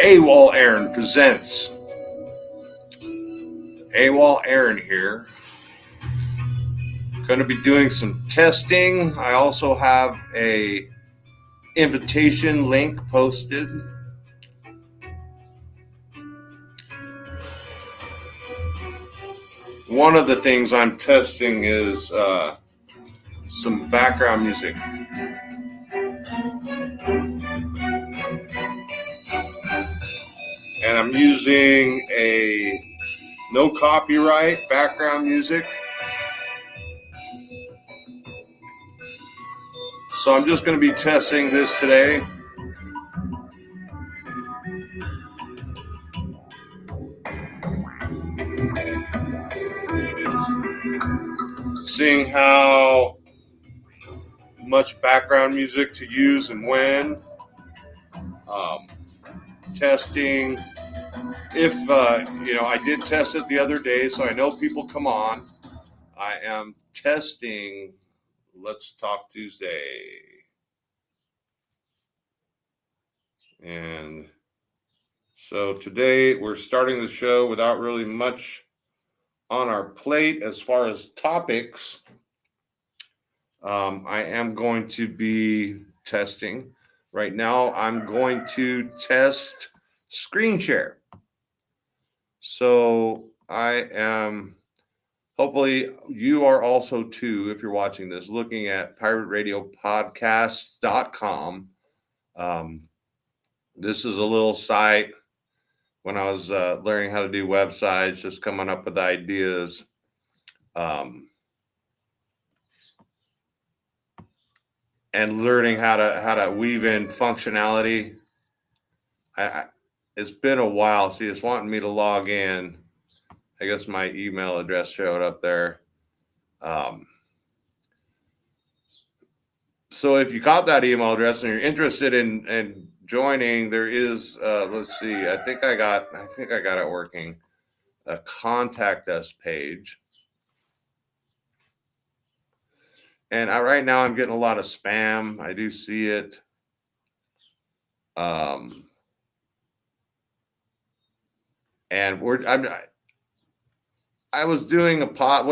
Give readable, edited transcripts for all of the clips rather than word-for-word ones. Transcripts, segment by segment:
AWOL Aaron presents. AWOL Aaron here. Going to be doing some testing. I also have a invitation link posted. One of the things I'm testing is some background music. And I'm using a no copyright background music. So I'm just going to be testing this today. Seeing how much background music to use and when. Testing. If, I did test it the other day, so I know people come on. I am testing Let's Talk Tuesday. And so today we're starting the show without really much on our plate as far as topics. I am going to be testing. Right now, I'm going to test screen share. So I am, hopefully you are also too, if you're watching this, looking at pirateradiopodcast.com. This is a little site when I was learning how to do websites, just coming up with ideas. And learning how to weave in functionality. It's been a while. See, it's wanting me to log in. I guess my email address showed up there. So if you got that email address and you're interested in joining, there is let's see. I think I got it working. A contact us page. And right now I'm getting a lot of spam. I do see it. And I was doing a pod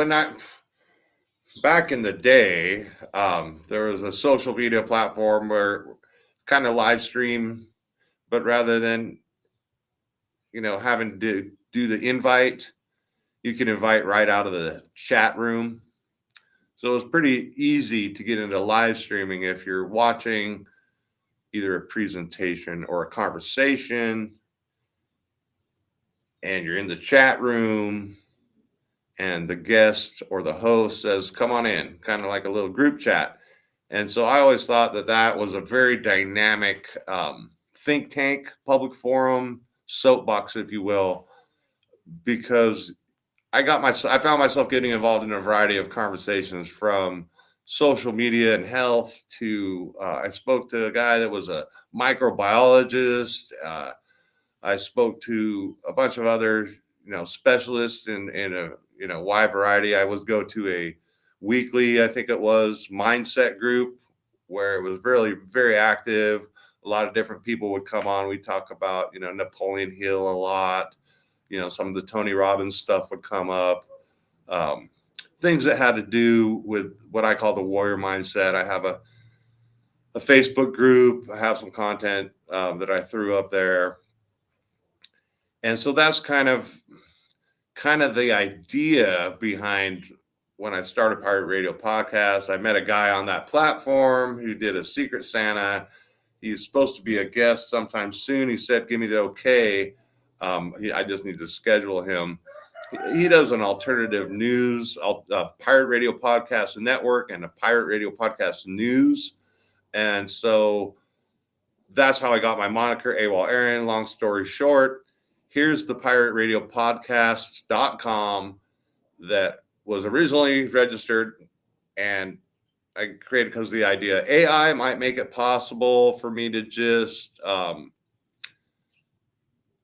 back in the day. There was a social media platform where kind of live stream, but rather than having to do the invite, you can invite right out of the chat room. So it was pretty easy to get into live streaming if you're watching either a presentation or a conversation and you're in the chat room and the guest or the host says, come on in, kind of like a little group chat. And so I always thought that was a very dynamic think tank, public forum, soapbox, if you will, because I found myself getting involved in a variety of conversations, from social media and health to I spoke to a guy that was a microbiologist. I spoke to a bunch of other specialists in a wide variety. I would go to a weekly, I think it was, mindset group where it was really very active. A lot of different people would come on. We talk about Napoleon Hill a lot. Some of the Tony Robbins stuff would come up. Things that had to do with what I call the warrior mindset. I have a Facebook group. I have some content that I threw up there. And so that's kind of the idea behind when I started Pirate Radio Podcast. I met a guy on that platform who did a Secret Santa. He's supposed to be a guest sometime soon. He said, give me the okay. I just need to schedule him. He does an alternative news, Pirate Radio Podcast Network, and a Pirate Radio Podcast News. And so that's how I got my moniker, AWOL Aaron. Long story short, here's the pirateradiopodcasts.com that was originally registered, and I created because of the idea AI might make it possible for me to just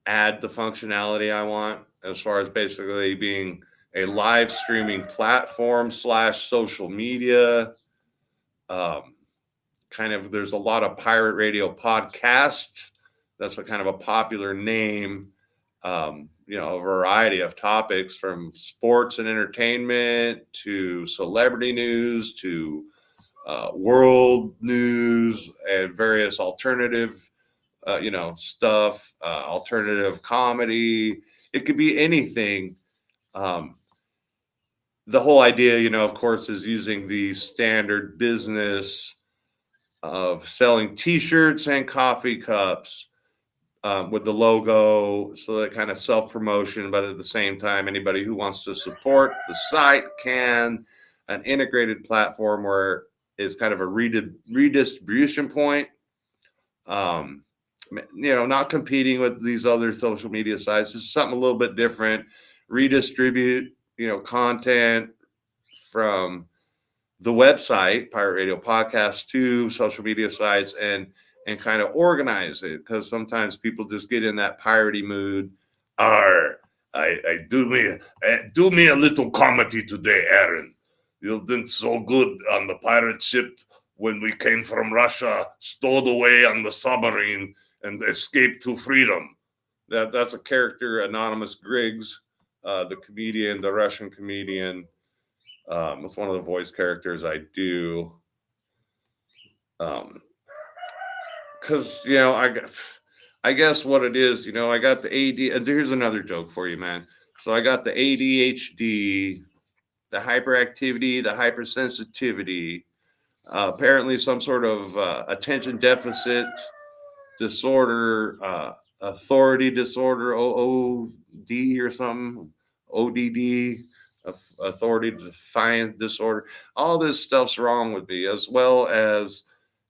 add the functionality I want, as far as basically being a live streaming platform / social media. There's a lot of pirate radio podcasts That's a kind of a popular name. A variety of topics from sports and entertainment to celebrity news to world news and various alternative, stuff, alternative comedy. It could be anything. Um, the whole idea, of course, is using the standard business of selling T-shirts and coffee cups with the logo, so that kind of self promotion. But at the same time, anybody who wants to support the site can. An integrated platform where it's kind of a redistribution point. Um, not competing with these other social media sites. It's something a little bit different. Redistribute, content from the website, Pirate Radio Podcast, to social media sites and kind of organize it, because sometimes people just get in that piratey mood. Arr, I do me a little comedy today, Aaron. You've been so good on the pirate ship when we came from Russia, stowed away on the submarine, and escaped to freedom. That's a character, Anonymous Griggs, the comedian, the Russian comedian. It's one of the voice characters I do. Because I guess what it is, I got the AD. And here's another joke for you, man. So I got the ADHD, the hyperactivity, the hypersensitivity. Apparently, some sort of attention deficit disorder, authority disorder, OOD or something, ODD, authority defiance disorder. All this stuff's wrong with me, as well as,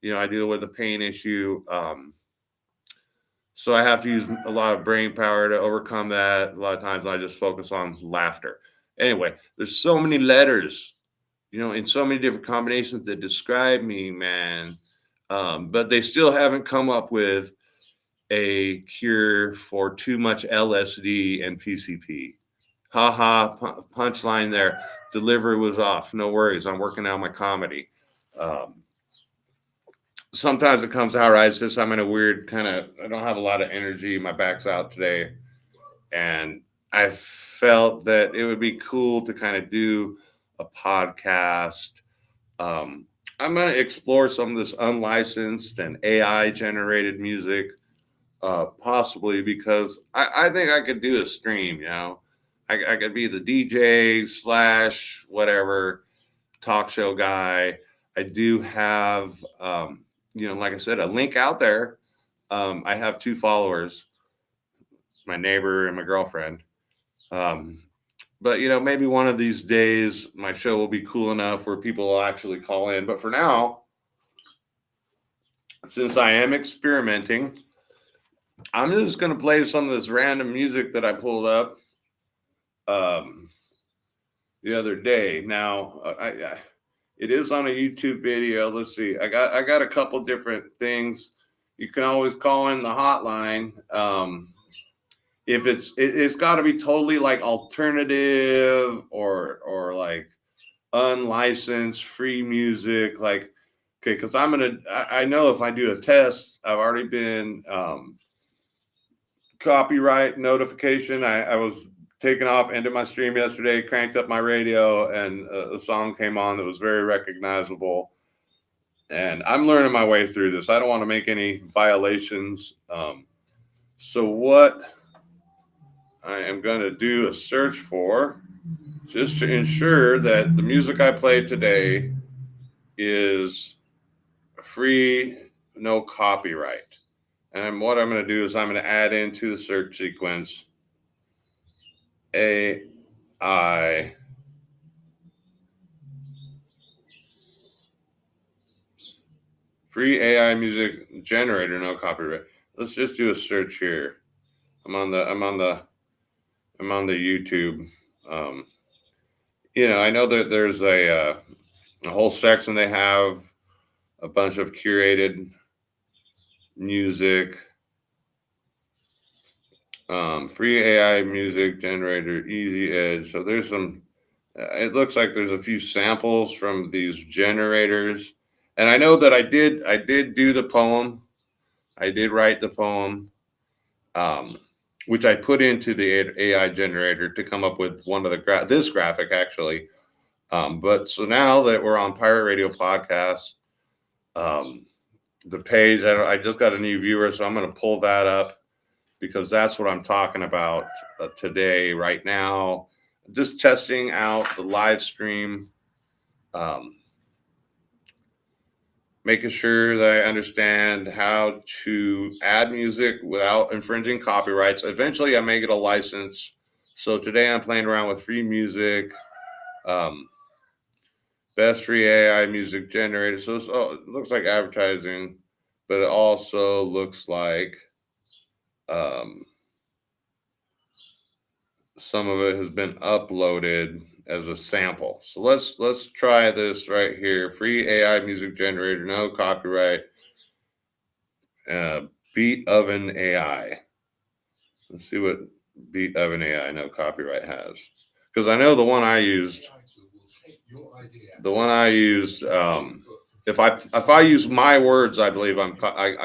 I deal with a pain issue. So I have to use a lot of brain power to overcome that. A lot of times I just focus on laughter. Anyway, there's so many letters, in so many different combinations that describe me, man. But they still haven't come up with a cure for too much LSD and PCP. Ha ha, punchline there. Delivery was off. No worries. I'm working on my comedy. Um, Sometimes it comes out right. It's just I'm in a weird kind of, I don't have a lot of energy. My back's out today. And I felt that it would be cool to kind of do a podcast. Um, I'm going to explore some of this unlicensed and AI generated music, possibly because I think I could do a stream, I could be the DJ slash whatever talk show guy. I do have, like I said, a link out there. I have 2 followers, my neighbor and my girlfriend. But maybe one of these days my show will be cool enough where people will actually call in. But for now, since I am experimenting, I'm just going to play some of this random music that I pulled up um, the other day. Now, it is on a YouTube video. Let's see. I got a couple different things. You can always call in the hotline. If it's got to be totally like alternative or like unlicensed free music. Like, okay, because I know if I do a test, I've already been copyright notification. I was taken off, ended my stream yesterday, cranked up my radio, and a song came on that was very recognizable. And I'm learning my way through this. I don't want to make any violations. So what I am going to do a search for, just to ensure that the music I played today is free, no copyright. And what I'm going to do is I'm going to add into the search sequence AI free AI music generator, no copyright. Let's just do a search here. I'm on the YouTube. I know that there's a whole section they have a bunch of curated music. Free AI music generator, easy edge. So there's some. It looks like there's a few samples from these generators, and I know that I did do the poem. I did write the poem. which I put into the AI generator to come up with one of the this graphic actually. But so now that we're on Pirate Radio Podcast, the page, I just got a new viewer, so I'm going to pull that up because that's what I'm talking about today, right now. Just testing out the live stream, making sure that I understand how to add music without infringing copyrights. Eventually, I may get a license. So today I'm playing around with free music, best free AI music generator. So it looks like advertising, but it also looks like some of it has been uploaded as a sample. So let's try this right here. Free AI music generator, no copyright. Beat Oven AI. Let's see what Beat Oven AI no copyright has. Because I know the one I used, if I use my words, I believe I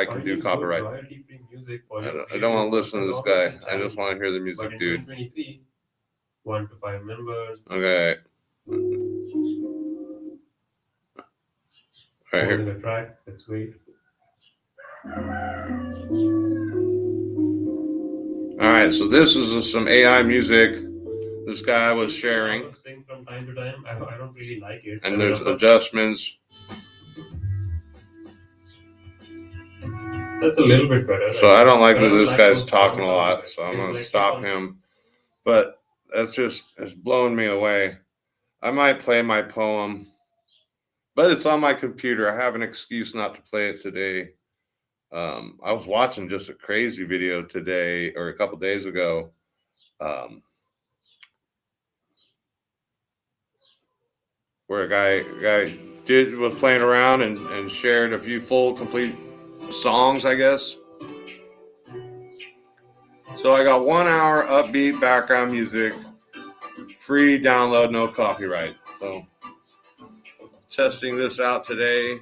can do copyright. I don't want to listen to this guy. I just want to hear the music, dude. 1 to 5 members. Okay. Right here. The track. Let's wait. All right, so this is some AI music this guy was sharing. I sing from time to time. I don't really like it. And there's adjustments. That's a little bit better. So I don't like that this guy's talking a lot, so I'm going to stop him. But it's blowing me away. I might play my poem, but it's on my computer. I have an excuse not to play it today. I was watching just a crazy video today or a couple days ago. Where a guy was playing around and shared a few full complete songs, I guess. So I got 1 hour upbeat background music, free download, no copyright. So testing this out today.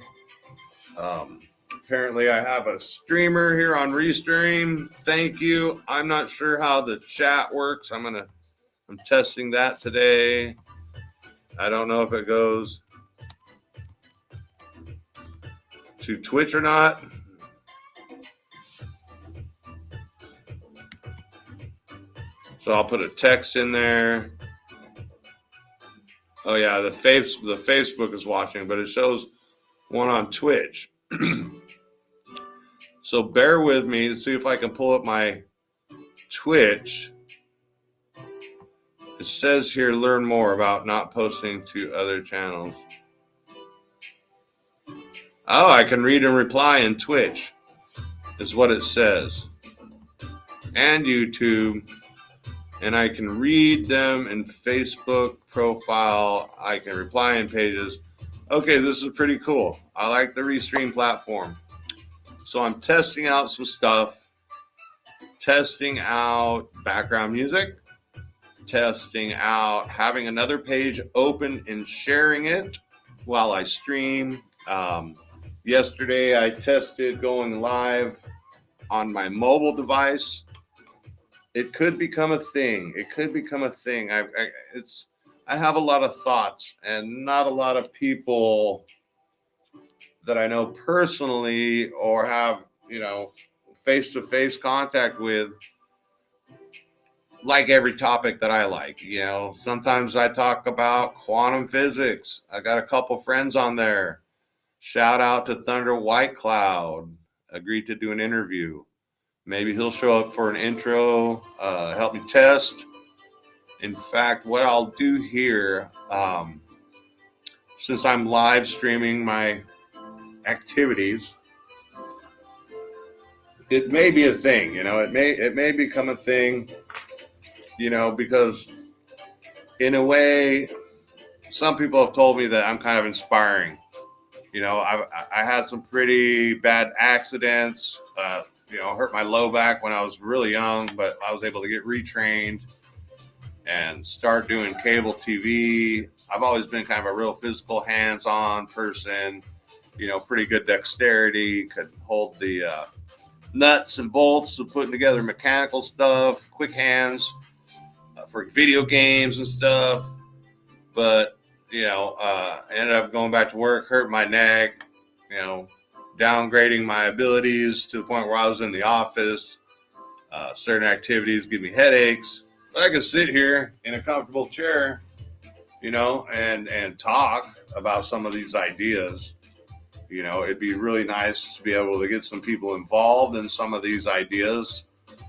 Apparently I have a streamer here on Restream. Thank you. I'm not sure how the chat works. I'm testing that today. I don't know if it goes to Twitch or not. So I'll put a text in there. Oh yeah, the Facebook is watching, but it shows one on Twitch. So bear with me to see if I can pull up my Twitch. It says here, learn more about not posting to other channels. Oh, I can read and reply in Twitch, is what it says. And YouTube. And I can read them in Facebook profile. I can reply in pages. Okay, this is pretty cool. I like the Restream platform. So I'm testing out some stuff. Testing out background music. Testing out having another page open and sharing it while I stream. Yesterday I tested going live on my mobile device. It could become a thing. I have a lot of thoughts, and not a lot of people that I know personally or have, face-to-face contact with like every topic that I like. Sometimes I talk about quantum physics. I got a couple friends on there. Shout out to Thunder White Cloud. Agreed to do an interview. Maybe he'll show up for an intro, help me test. In fact, what I'll do here, since I'm live streaming my activities, it may be a thing, it may become a thing, because in a way, some people have told me that I'm kind of inspiring. I had some pretty bad accidents, hurt my low back when I was really young, but I was able to get retrained and start doing cable TV. I've always been kind of a real physical, hands-on person, pretty good dexterity, could hold the nuts and bolts of putting together mechanical stuff, quick hands for video games and stuff. But, ended up going back to work, hurt my neck, downgrading my abilities to the point where I was in the office. Certain activities give me headaches, but I could sit here in a comfortable chair, and talk about some of these ideas. It'd be really nice to be able to get some people involved in some of these ideas,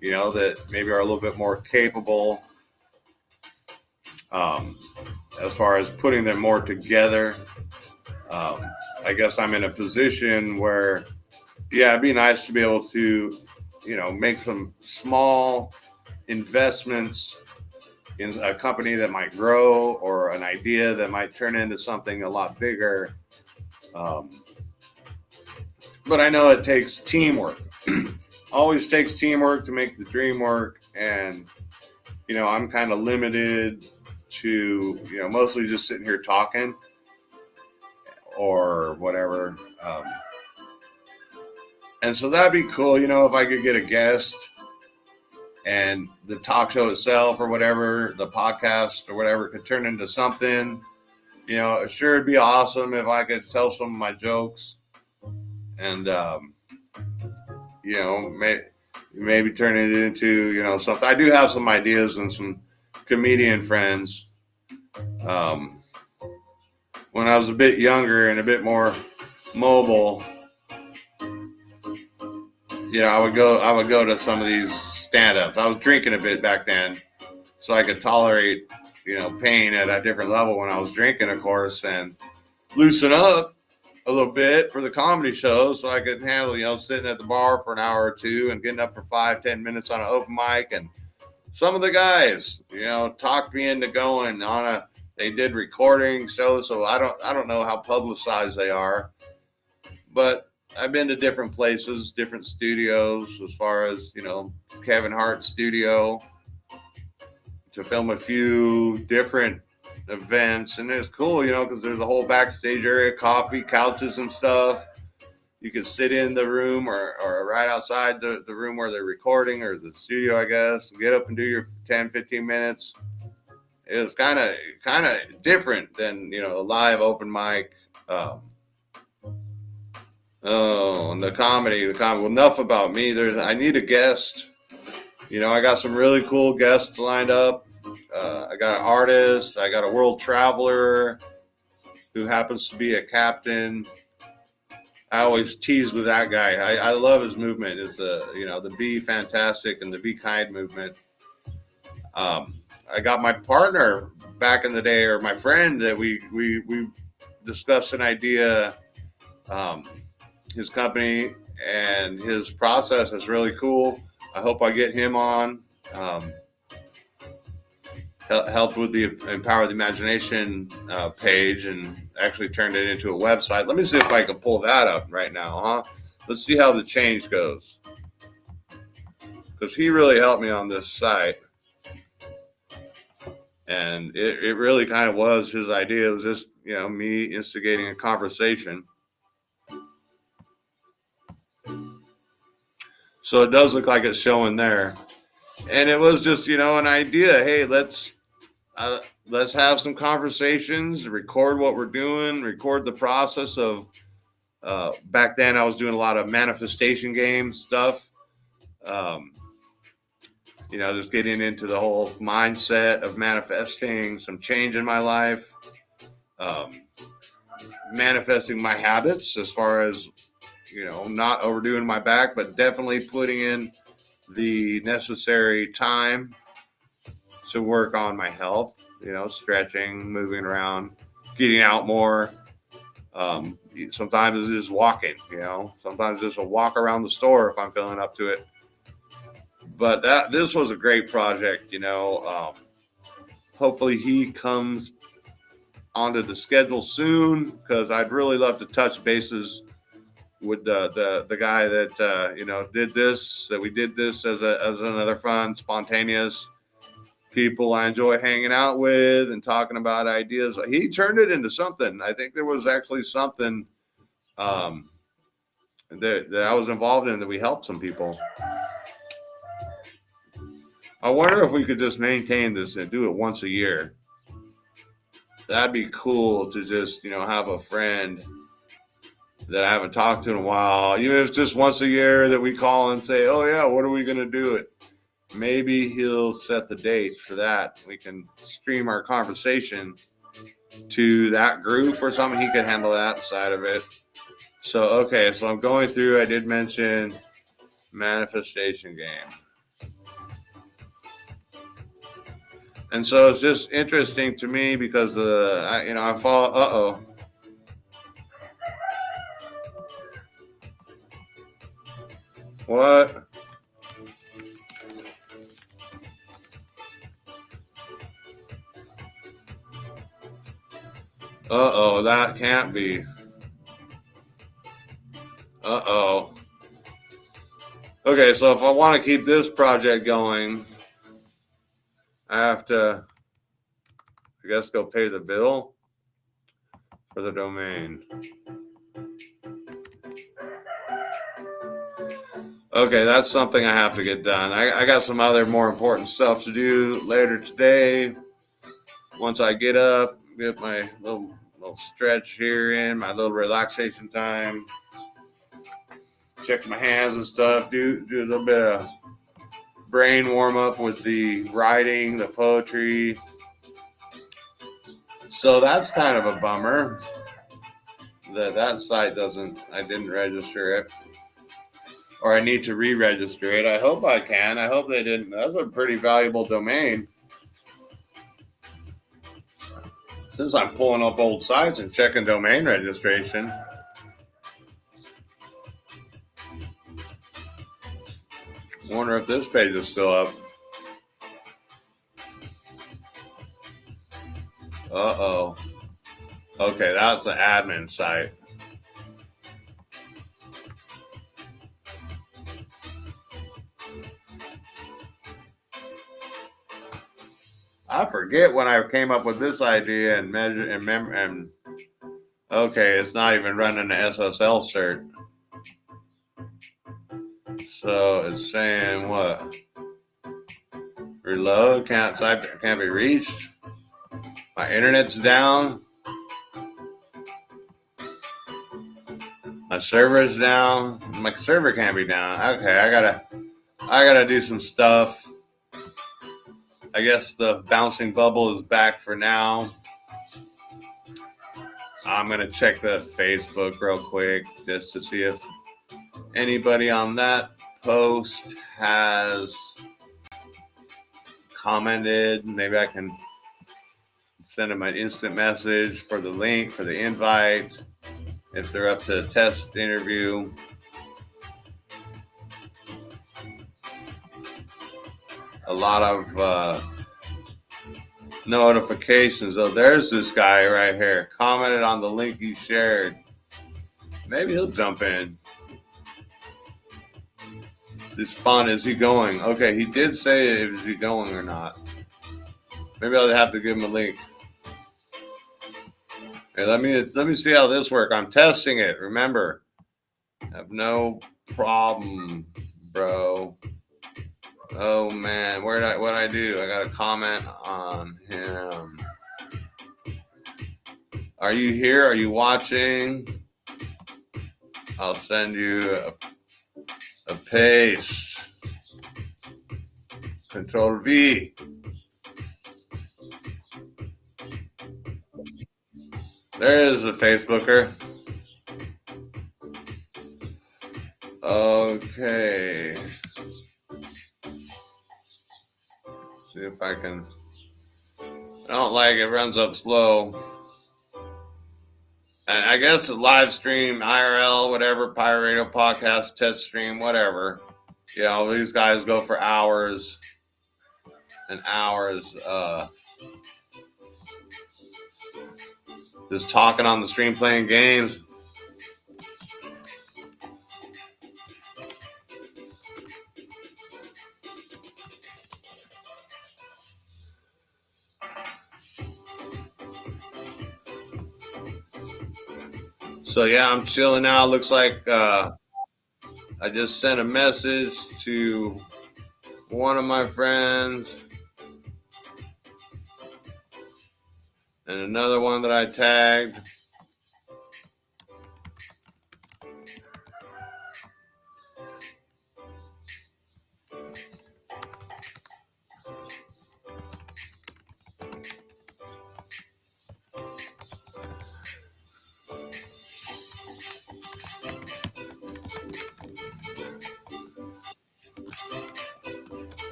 that maybe are a little bit more capable as far as putting them more together. I guess I'm in a position where, it'd be nice to be able to, make some small investments in a company that might grow or an idea that might turn into something a lot bigger. But I know it takes teamwork. Always takes teamwork to make the dream work. And, I'm kind of limited to, mostly just sitting here talking or whatever. And so that'd be cool, if I could get a guest and the talk show itself or whatever, the podcast or whatever could turn into something. Sure, it'd be awesome if I could tell some of my jokes and, maybe turn it into, something. I do have some ideas and some comedian friends. When I was a bit younger and a bit more mobile, I would go to some of these stand-ups. I was drinking a bit back then, so I could tolerate, pain at a different level when I was drinking, of course, and loosen up a little bit for the comedy show so I could handle, sitting at the bar for an hour or two and getting up for 5-10 minutes on an open mic. And some of the guys, talked me into going on they did recording shows, so I don't know how publicized they are, but I've been to different places, different studios, as far as, Kevin Hart's studio to film a few different events. And it's cool, because there's a whole backstage area, coffee, couches and stuff. You can sit in the room or right outside the room where they're recording, or the studio, I guess, get up and do your 10-15 minutes. It was kind of different than, a live open mic. And the comedy. Well, enough about me. I need a guest. I got some really cool guests lined up. I got an artist. I got a world traveler who happens to be a captain. I always tease with that guy. I love his movement. It's the Be Fantastic and the Be Kind movement. I got my partner back in the day, or my friend that we discussed an idea. His company and his process is really cool. I hope I get him on. Helped with the Empower the Imagination page and actually turned it into a website. Let me see if I can pull that up right now, Let's see how the change goes. Because he really helped me on this site. And it really kind of was his idea. It was just, me instigating a conversation. So it does look like it's showing there. And it was just, an idea. Hey, let's have some conversations, record what we're doing, record the process of, back then I was doing a lot of manifestation game stuff. Just getting into the whole mindset of manifesting some change in my life, manifesting my habits as far as, not overdoing my back, but definitely putting in the necessary time to work on my health, stretching, moving around, getting out more. Sometimes it's just walking, sometimes just a walk around the store if I'm feeling up to it. But this was a great project, hopefully he comes onto the schedule soon, because I'd really love to touch bases with the guy that did this. That we did this as another fun, spontaneous people I enjoy hanging out with and talking about ideas. He turned it into something. I think there was actually something that I was involved in that we helped some people. I wonder if we could just maintain this and do it once a year. That'd be cool to just, have a friend that I haven't talked to in a while. Even if it's just once a year that we call and say, oh, yeah, what are we going to do it? Maybe he'll set the date for that. We can stream our conversation to that group or something. He could handle that side of it. So, okay, so I'm going through, I did mention manifestation game. And so it's just interesting to me because I follow. What? That can't be. Okay, so if I want to keep this project going, I have to, I guess, go pay the bill for the domain. Okay, that's something I have to get done. I got some other more important stuff to do later today. Once I get up, get my little stretch here in, my little relaxation time, check my hands and stuff, do a little bit of brain warm up with the writing, the poetry. So that's kind of a bummer that site I didn't register it. Or I need to re-register it. I hope I can. I hope they didn't. That's a pretty valuable domain. Since I'm pulling up old sites and checking domain registration. Wonder if this page is still up. Okay, that's the admin site. I forget when I came up with this idea and measure and okay, it's not even running the SSL cert. So it's saying what? Reload, can't be reached. My internet's down. My server's down. My server can't be down. Okay, I gotta do some stuff. I guess the bouncing bubble is back for now. I'm gonna check the Facebook real quick just to see if anybody on that post has commented. Maybe I can send them an instant message for the link for the invite if they're up to a test interview. A lot of notifications. Oh, there's this guy right here. Commented on the link you shared. Maybe he'll jump in. Respond, is he going? Okay, he did say is he going or not. Maybe I'll have to give him a link. Hey, let me see how this works. I'm testing it. Remember, I have no problem, bro. Oh man, what I do? I got a comment on him. Are you here? Are you watching? I'll send you a paste. Control V. There is a Facebooker. Okay. See if I can. I don't like it. Runs up slow. And I guess a live stream, IRL, whatever, Pirate Radio podcast, test stream, whatever. These guys go for hours and hours. Just talking on the stream, playing games. So yeah, I'm chilling now. Looks like I just sent a message to one of my friends and another one that I tagged.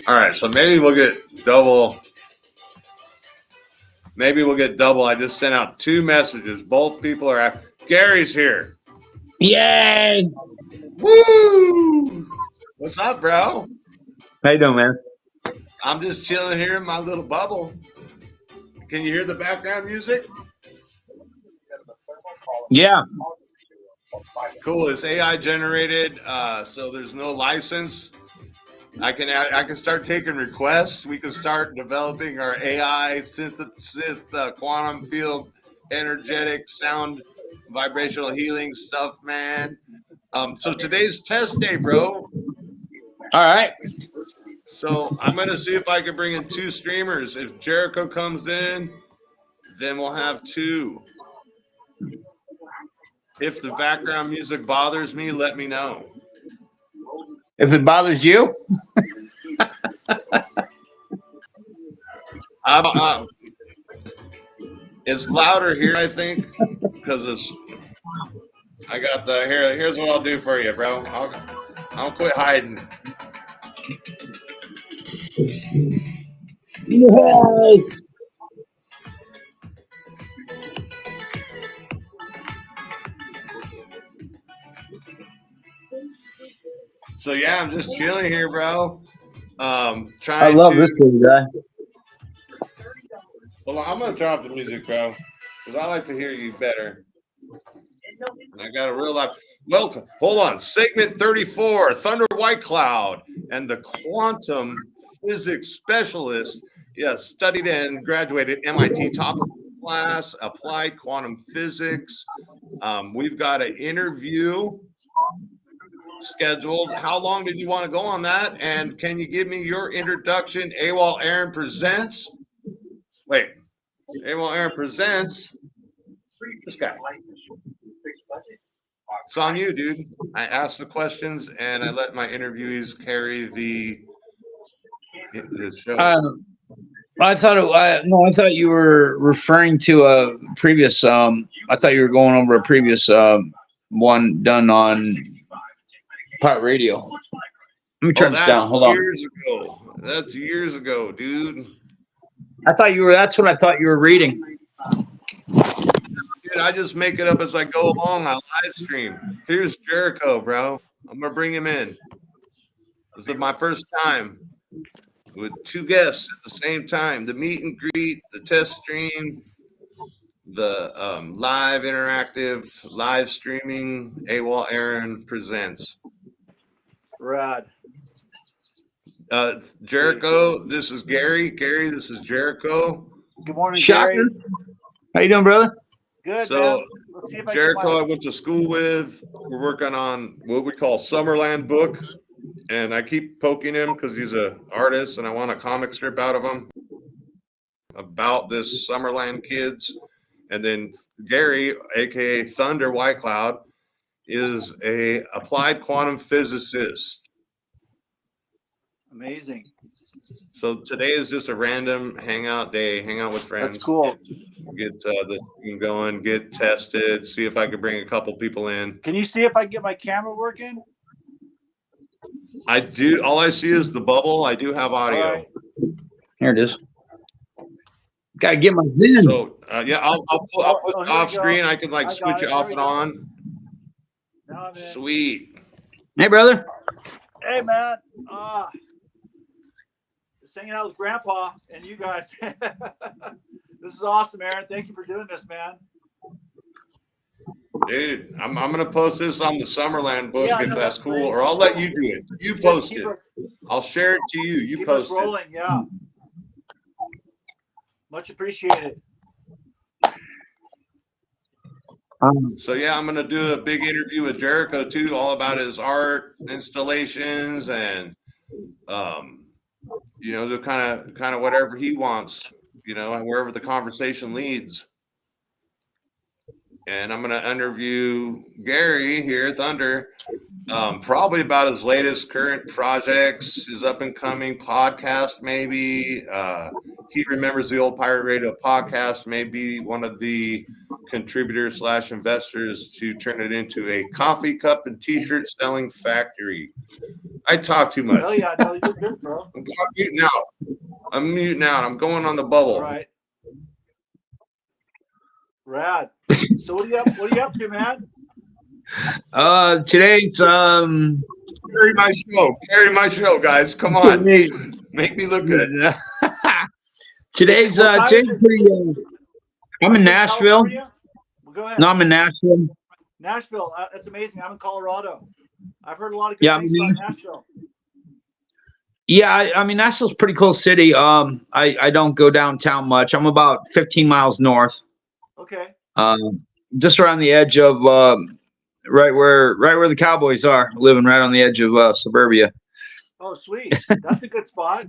All right, so maybe we'll get double. Maybe we'll get double. I just sent out 2 messages. Both people are at. Gary's here. Yay! Woo! What's up, bro? How you doing, man? I'm just chilling here in my little bubble. Can you hear the background music? Yeah. Cool. It's AI generated, so there's no license. I can start taking requests. We can start developing our AI synthesis, quantum field, energetic sound, vibrational healing stuff, man. So today's test day, bro. All right. So I'm gonna see if I can bring in 2 streamers. If Jericho comes in, then we'll have 2. If the background music bothers me, let me know. If it bothers you, it's louder here, I think, because it's. I got the here. Here's what I'll do for you, bro. I'll quit hiding. yay! So yeah, I'm just chilling here, bro. I Trying love to. this little guy. Well, I'm gonna drop the music, bro, because I like to hear you better. And I got a real life. Welcome. Hold on. Segment 34, Thunder White Cloud, and the quantum physics specialist. Yes, studied and graduated MIT top class, applied quantum physics. We've got an interview scheduled. How long did you want to go on that? And can you give me your introduction? AWOL Aaron presents. Wait, AWOL Aaron presents this guy. It's on you, dude. I ask the questions and I let my interviewees carry the show. I thought you were referring to a previous. I thought you were going over a previous one done on Pirate Radio. Let me turn this down. Hold on. Years ago. That's years ago, dude. I thought you were. That's what I thought you were reading. Dude, I just make it up as I go along. I live stream. Here's Jericho, bro. I'm gonna bring him in. This is my first time with 2 guests at the same time. The meet and greet, the test stream, the live interactive live streaming. AWOL Aaron presents. Rad. Jericho, this is Gary. Gary, this is Jericho. Good morning, Shocker. Gary. How you doing, brother? Good. So, man. Let's see if Jericho, I went to school with. We're working on what we call Summerland book, and I keep poking him because he's an artist, and I want a comic strip out of him about this Summerland kids. And then Gary, aka Thunder White Cloud, is a applied quantum physicist. Amazing. So today is just a random hangout day, hang out with friends. That's cool. Get this thing going, get tested, see if I could bring a couple people in. Can you see if I can get my camera working? I do. All I see is the bubble. I do have audio. Right. Here it is. Gotta get my Zen. So yeah, I'll put off screen. I can like switch it off and on. Now I'm in. Sweet. Hey, brother. Hey, man. Just hanging out with Grandpa and you guys. This is awesome, Aaron. Thank you for doing this, man. Dude, I'm gonna post this on the Summerland book Yeah, if no, that's that's cool, great. or I'll let you do it. You post Keep it. us- I'll share it to you. You keep post us it. rolling, yeah. Much appreciated. So yeah, I'm gonna do a big interview with Jericho too, all about his art installations and the kind of whatever he wants, wherever the conversation leads. And I'm gonna interview Gary here, Thunder, probably about his latest current projects, his up and coming podcast, maybe. He remembers the old Pirate Radio podcast, maybe one of the contributors / investors to turn it into a coffee cup and t-shirt selling factory. I talk too much. Oh yeah, no, you're good, bro. I'm muting out. I'm going on the bubble. All right. Rad. So what are you up to, man? Today's Carry my show, guys. Come on. Make me look good. Today's pretty, I'm in Nashville. Well, go ahead. No, I'm in Nashville. Nashville, that's amazing. I'm in Colorado. I've heard a lot of good things about Nashville. Yeah, I mean Nashville's a pretty cool city. I don't go downtown much. I'm about 15 miles north. Okay. Just around the edge of right where the Cowboys are, living right on the edge of suburbia. Oh, sweet. That's a good spot.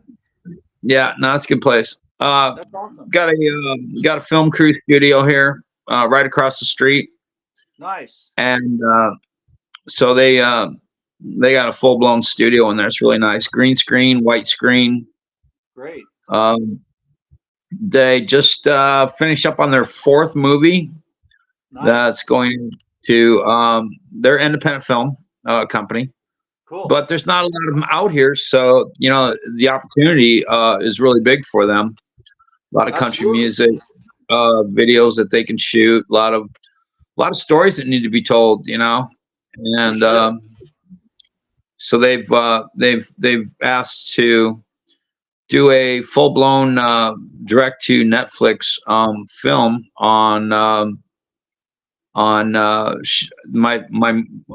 Yeah, no, it's a good place. That's awesome. Got a film crew studio here, right across the street. Nice. And so they got a full blown studio in there. It's really nice. Green screen, white screen. Great. They just finished up on their 4th movie. Nice. That's going to their independent film company. Cool. But there's not a lot of them out here, so the opportunity is really big for them. A lot of country music videos that they can shoot. A lot of stories that need to be told, and so they've asked to do a full blown direct to Netflix film on my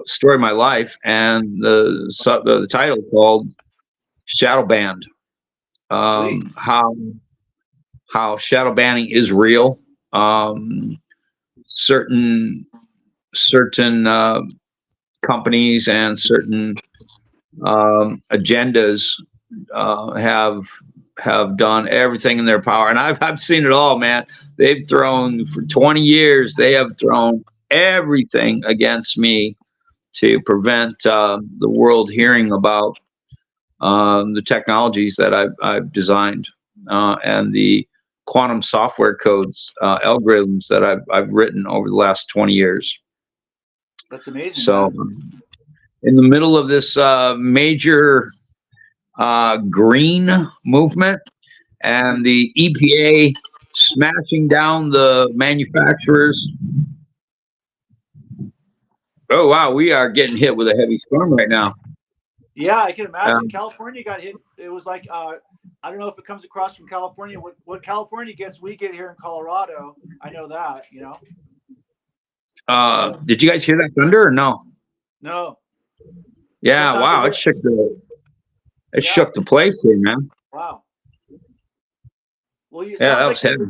story of my life, and the title called Shadow Banned. How shadow banning is real. Certain companies and certain agendas have done everything in their power, and I've seen it all, man. They've thrown for 20 years. They have thrown everything against me to prevent the world hearing about the technologies that I've designed and the quantum software codes, algorithms that I've written over the last 20 years. That's amazing. So, in the middle of this major green movement and the EPA smashing down the manufacturers. Oh wow, we are getting hit with a heavy storm right now. Yeah, I can imagine. California got hit. It was like I don't know if it comes across from California. What California gets, we get here in Colorado. I know that. Did you guys hear that thunder or no? No. Yeah, wow, it shook the place here, man. Wow. Well, that was heavy.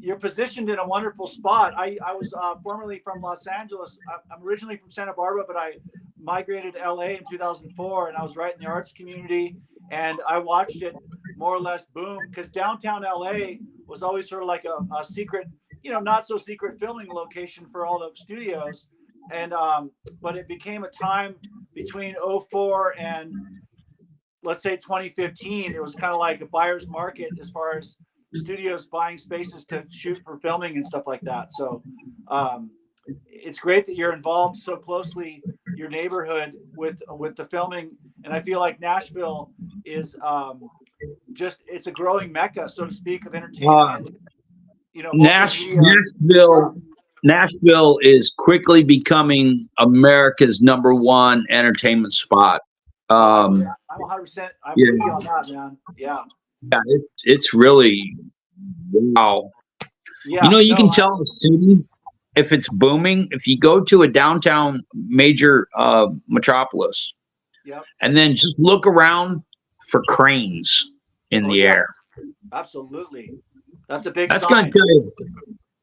You're positioned in a wonderful spot. I was formerly from Los Angeles. I'm originally from Santa Barbara, but I migrated to LA in 2004, and I was right in the arts community, and I watched it more or less boom, because downtown LA was always sort of like a secret, not so secret filming location for all the studios. And but it became a time between 2004 and let's say 2015. It was kind of like a buyer's market as far as studios buying spaces to shoot for filming and stuff like that. So it's great that you're involved so closely, your neighborhood, with the filming. And I feel like Nashville is it's a growing mecca, so to speak, of entertainment. Nashville is quickly becoming America's #1 entertainment spot. I'm 100%. I'm with you on that, man. Yeah. Yeah, it's really wow. Yeah, you can tell a city if it's booming if you go to a downtown major metropolis. Yep. And then just look around for cranes in the air. Absolutely. That's a big That's sign.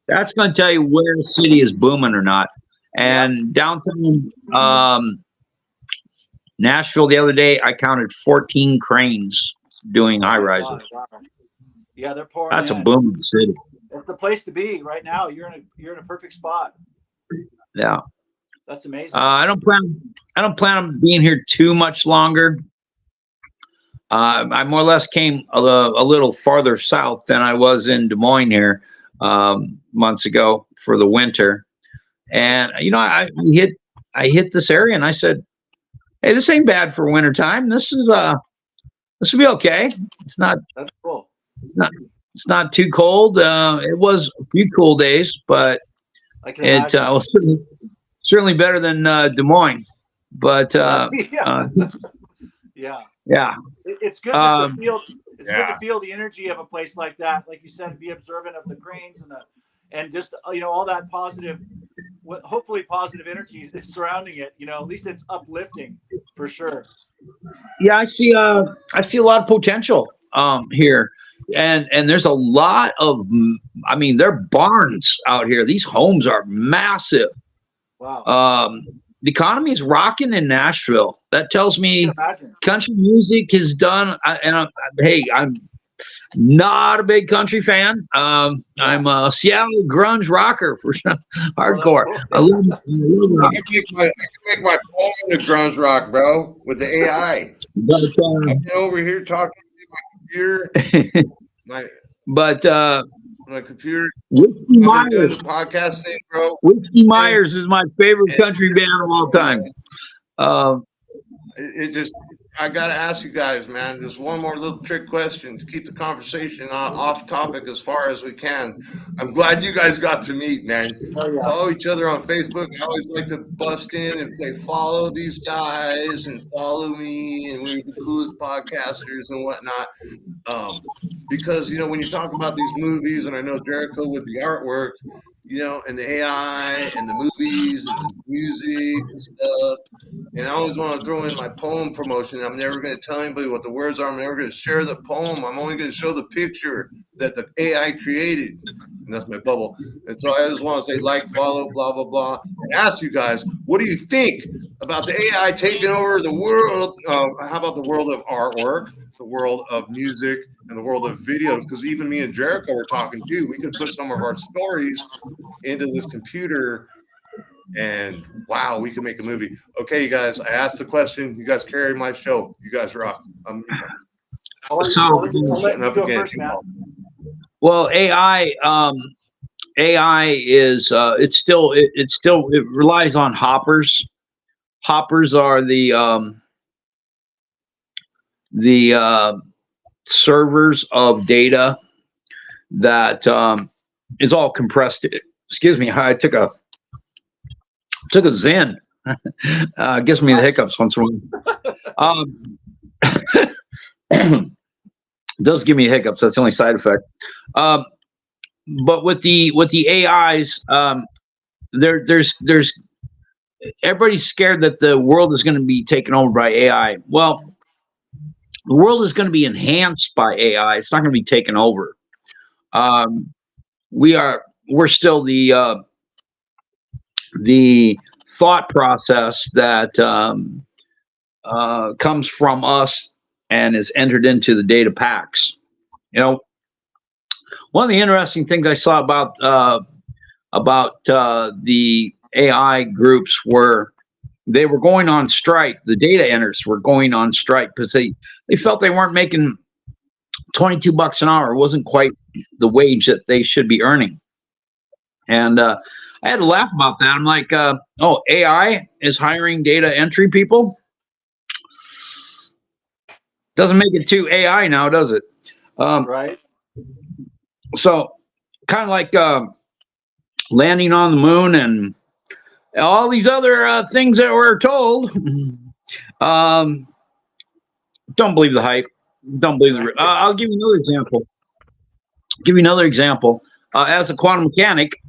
That's going to tell you where a city is booming or not. And downtown Nashville the other day, I counted 14 cranes doing high rises. Wow. Yeah, they're pouring That's a in. booming city. It's the place to be right now. You're in a perfect spot. Yeah. That's amazing. I don't plan on being here too much longer. I more or less came a little farther south than I was in Des Moines here months ago for the winter, and I hit this area and I said, "Hey, this ain't bad for winter time. This will be okay. It's not. That's cool. It's not too cold. It was a few cool days, but it was certainly better than Des Moines. But yeah. It's good just to feel. It's good to feel the energy of a place like that. Like you said, be observant of the cranes and just all that positive, hopefully positive energy surrounding it. At least it's uplifting for sure. Yeah, I see a lot of potential here, and there's a lot of, there are barns out here. These homes are massive. Wow. The economy is rocking in Nashville. That tells me country music is done. I'm not a big country fan. I'm a Seattle grunge rocker for hardcore. I can make my poem into grunge rock, bro, with the AI. But I've been over here talking to my computer. My computer. Whiskey Myers. Doing the podcast thing, bro. Whiskey Myers is my favorite country band of all time. I got to ask you guys, man, just one more little trick question to keep the conversation off topic as far as we can. I'm glad you guys got to meet, man. Follow each other on Facebook. I always like to bust in and say, follow these guys and follow me, and we're the coolest podcasters and whatnot. Because, when you talk about these movies, and I know Jericho with the artwork, and the AI and the movies and the music and stuff. And I always want to throw in my poem promotion. I'm never going to tell anybody what the words are. I'm never going to share the poem. I'm only going to show the picture that the AI created. And that's my bubble. And so I just want to say follow, blah, blah, blah. And ask you guys, what do you think about the AI taking over the world? How about the world of artwork, the world of music, and the world of videos? Because even me and Jericho were talking too. We could put some of our stories into this computer and wow, we can make a movie. Okay, you guys, I asked the question. You guys carry my show. You guys rock. Well, AI is it relies on hoppers. Hoppers are the servers of data that is all compressed. Excuse me, I took a Zen. Gives me the hiccups once in a while. Does give me hiccups. That's the only side effect. But with the AIs, there's everybody's scared that the world is going to be taken over by AI. Well, the world is going to be enhanced by AI. It's not going to be taken over. We're still the thought process that comes from us and is entered into the data packs. One of the interesting things I saw about the AI groups were they were going on strike. The data enters were going on strike because they felt they weren't making $22 an hour. It wasn't quite the wage that they should be earning. And I had to laugh about that. I'm like, AI is hiring data entry people? Doesn't make it too AI now, does it? Right. So kind of like landing on the moon and all these other things that we're told. Don't believe the hype. Don't believe the. I'll give you another example. As a quantum mechanic,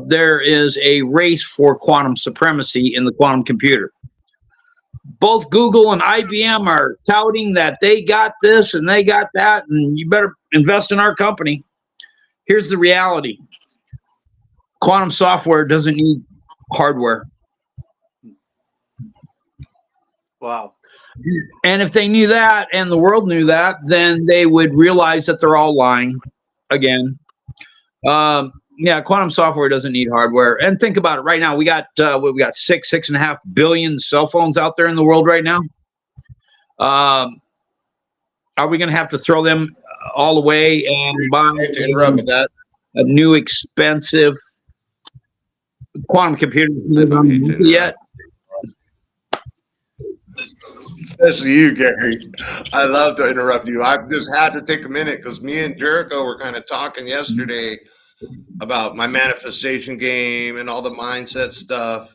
there is a race for quantum supremacy in the quantum computer. Both Google and IBM are touting that they got this and they got that, and you better invest in our company. Here's the reality. Quantum software doesn't need hardware. Wow. And if they knew that and the world knew that, then they would realize that they're all lying again. Yeah, quantum software doesn't need hardware. And think about it right now. We got 6.5 billion cell phones out there in the world right now. Are we going to have to throw them all away and buy I hate to interrupt with that. a new expensive quantum computer yet? Especially you, Gary. I love to interrupt you. I just had to take a minute because me and Jericho were kind of talking yesterday about my manifestation game and all the mindset stuff.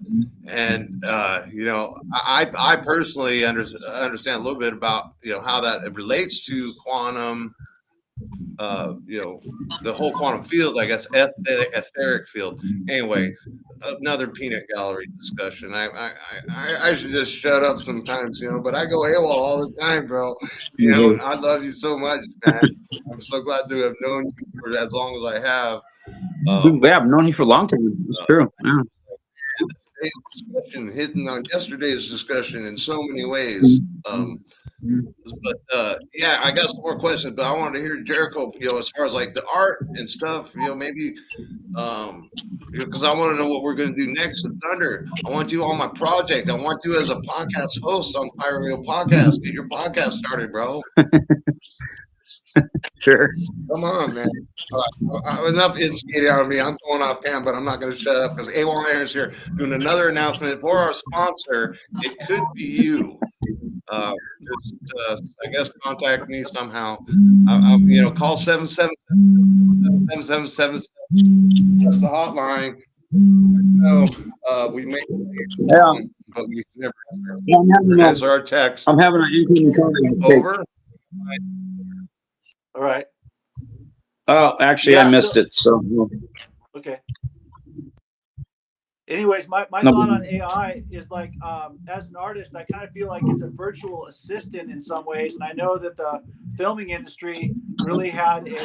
And, I personally understand a little bit about, how that relates to quantum, the whole quantum field, I guess, etheric field. Anyway, another peanut gallery discussion. I should just shut up sometimes, but I go AWOL all the time, bro. I love you so much, man. I'm so glad to have known you for as long as I have. Yeah, I've known you for a long time. It's true. Yeah. Today's discussion hitting on yesterday's discussion in so many ways. But yeah, I got some more questions, but I wanted to hear Jericho, as far as like the art and stuff, maybe because I want to know what we're going to do next with Thunder. I want you on my project. I want you as a podcast host on Pirate Radio Podcast. Get your podcast started, bro. Sure. Come on, man. Enough instigating out of me. I'm going off cam, but I'm not going to shut up because AWOL Aaron's here doing another announcement for our sponsor. It could be you. I guess contact me somehow. Call 777. That's the hotline. We may, but we never answer our text. I'm having an incoming call. Over. All right. Oh, actually, I missed it. So okay. Anyways, my thought on AI is like, as an artist, I kind of feel like it's a virtual assistant in some ways. And I know that the filming industry really had a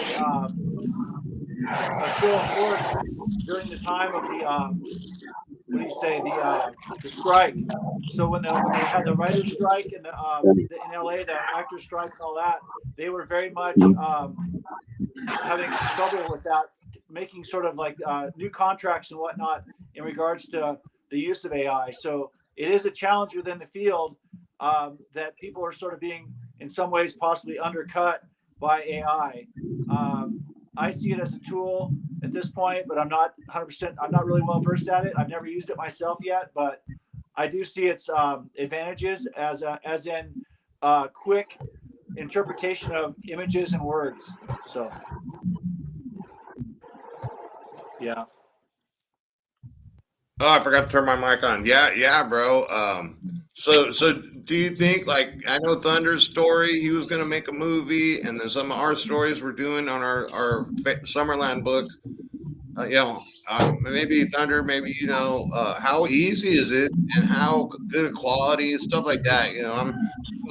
show of force during the time of the strike. So when they had the writer's strike and in LA, the actors strike and all that, they were very much having trouble with that, making sort of like new contracts and whatnot in regards to the use of AI. So it is a challenge within the field that people are sort of being, in some ways, possibly undercut by AI. I see it as a tool at this point, but I'm not 100%. I'm not really well versed at it. I've never used it myself yet, but I do see its advantages as in quick interpretation of images and words. So, yeah. Oh, I forgot to turn my mic on. Yeah, bro. So do you think, like, I know Thunder's story, he was going to make a movie, and then some of our stories we're doing on our Summerland book, maybe Thunder, maybe, how easy is it and how good quality and stuff like that,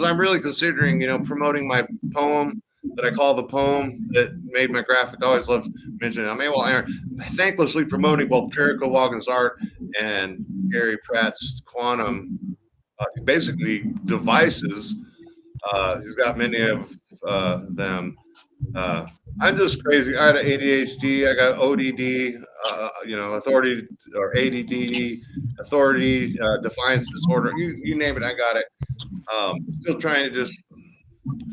I'm really considering, promoting my poem that I call the poem that made my graphic. I always love mentioning it. I'm AWOL Aaron, thanklessly promoting both Jericho Walgen's art and Gary Pratt's quantum, basically devices. He's got many of them. I'm just crazy. I had ADHD. I got ODD, authority or ADD, authority defiance disorder. You name it, I got it. Still trying to just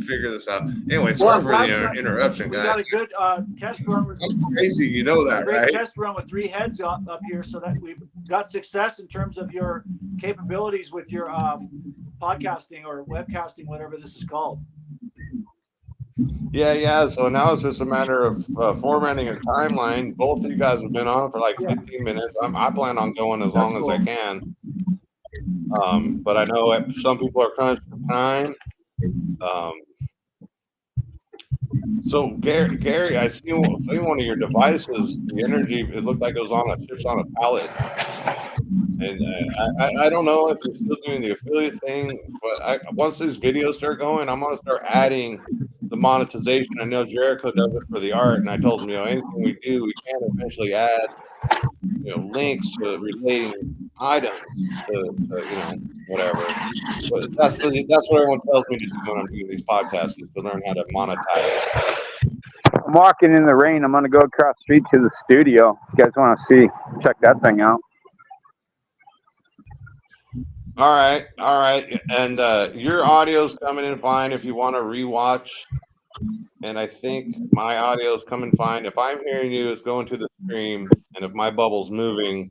figure this out. Anyway, sorry for the interruption, guys. We got a good test run. I'm crazy, you know that, right? Test run with 3 heads up here, so that we've got success in terms of your capabilities with your podcasting or webcasting, whatever this is called. Yeah. So now it's just a matter of formatting a timeline. Both of you guys have been on for like 15 minutes. I plan on going as long as I can. But I know some people are crunched for time. So Gary, I see one of your devices. The energy, it looked like it was on a pallet. And I don't know if you're still doing the affiliate thing, but once these videos start going, I'm gonna start adding the monetization. I know Jericho does it for the art, and I told him, anything we do, we can eventually add, links to relating items to whatever. But that's what everyone tells me to do when I'm doing these podcasts, is to learn how to monetize. I'm walking in the rain. I'm gonna go across the street to the studio. If you guys want to check that thing out. All right, and your audio's coming in fine if you want to rewatch. And I think my audio is coming fine. If I'm hearing you, it's going to the stream, and if my bubble's moving,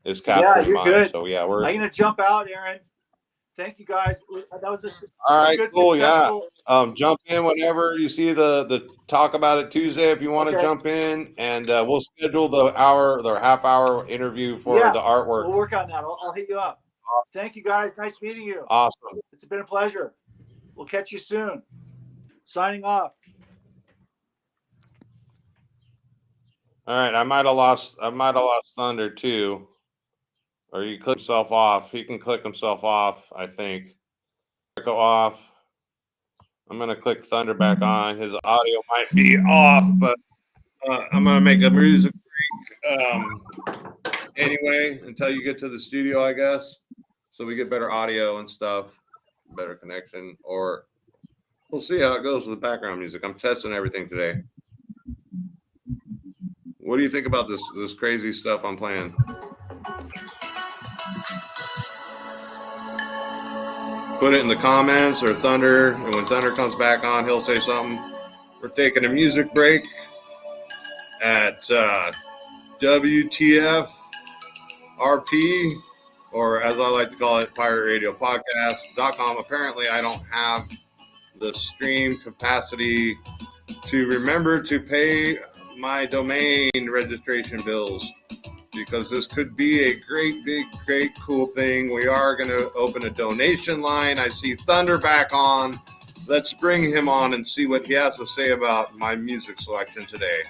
it's capturing you're mine. good. So yeah, we're I'm gonna jump out, Aaron. Thank you guys. That was all right. good, Cool. successful. Yeah. Jump in whenever you see the talk about it Tuesday if you want to Okay. jump in, and we'll schedule the half-hour interview for the artwork. We'll work on that. I'll hit you up. Thank you, guys. Nice meeting you. Awesome. It's been a pleasure. We'll catch you soon. Signing off. All right. I might have lost Thunder too. Or you click himself off. He can click himself off, I think. Go off. I'm gonna click Thunder back on. His audio might be off, but I'm gonna make a music break anyway until you get to the studio, I guess, so we get better audio and stuff, better connection, or we'll see how it goes with the background music. I'm testing everything today. What do you think about this crazy stuff I'm playing? Put it in the comments, or Thunder, and when Thunder comes back on, he'll say something. We're taking a music break at WTF RP, or as I like to call it, Pirate Radio Podcast.com. Apparently, I don't have the stream capacity to remember to pay my domain registration bills, because this could be a great, cool thing. We are going to open a donation line. I see Thunder back on. Let's bring him on and see what he has to say about my music selection today.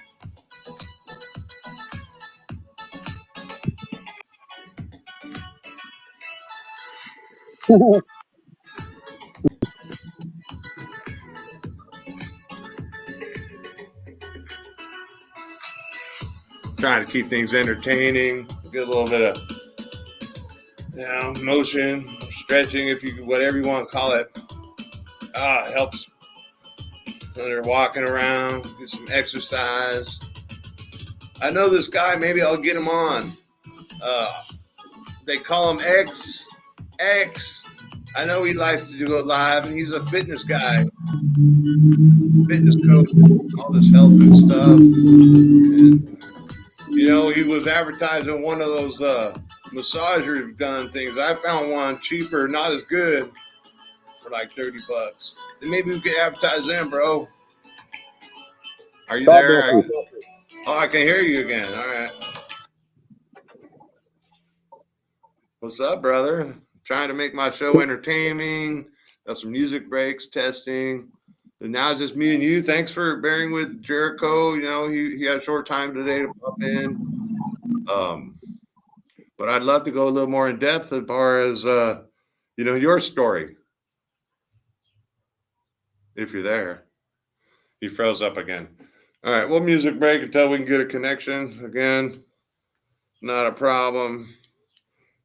Trying to keep things entertaining, get a little bit of motion, stretching, if you whatever you want to call it. It helps when they're walking around, get some exercise. I know this guy, maybe I'll get him on. They call him X. I know he likes to do it live, and he's a fitness guy, fitness coach, all this health and stuff. And, he was advertising one of those massager gun things. I found one cheaper, not as good, for like $30. Then maybe we could advertise them, bro. Are you there? I can hear you again. All right. What's up, brother? Trying to make my show entertaining. Got some music breaks, testing. And now it's just me and you. Thanks for bearing with Jericho. He had a short time today to pop in. But I'd love to go a little more in depth as far as, your story. If you're there. He froze up again. All right, we'll music break until we can get a connection again. Not a problem.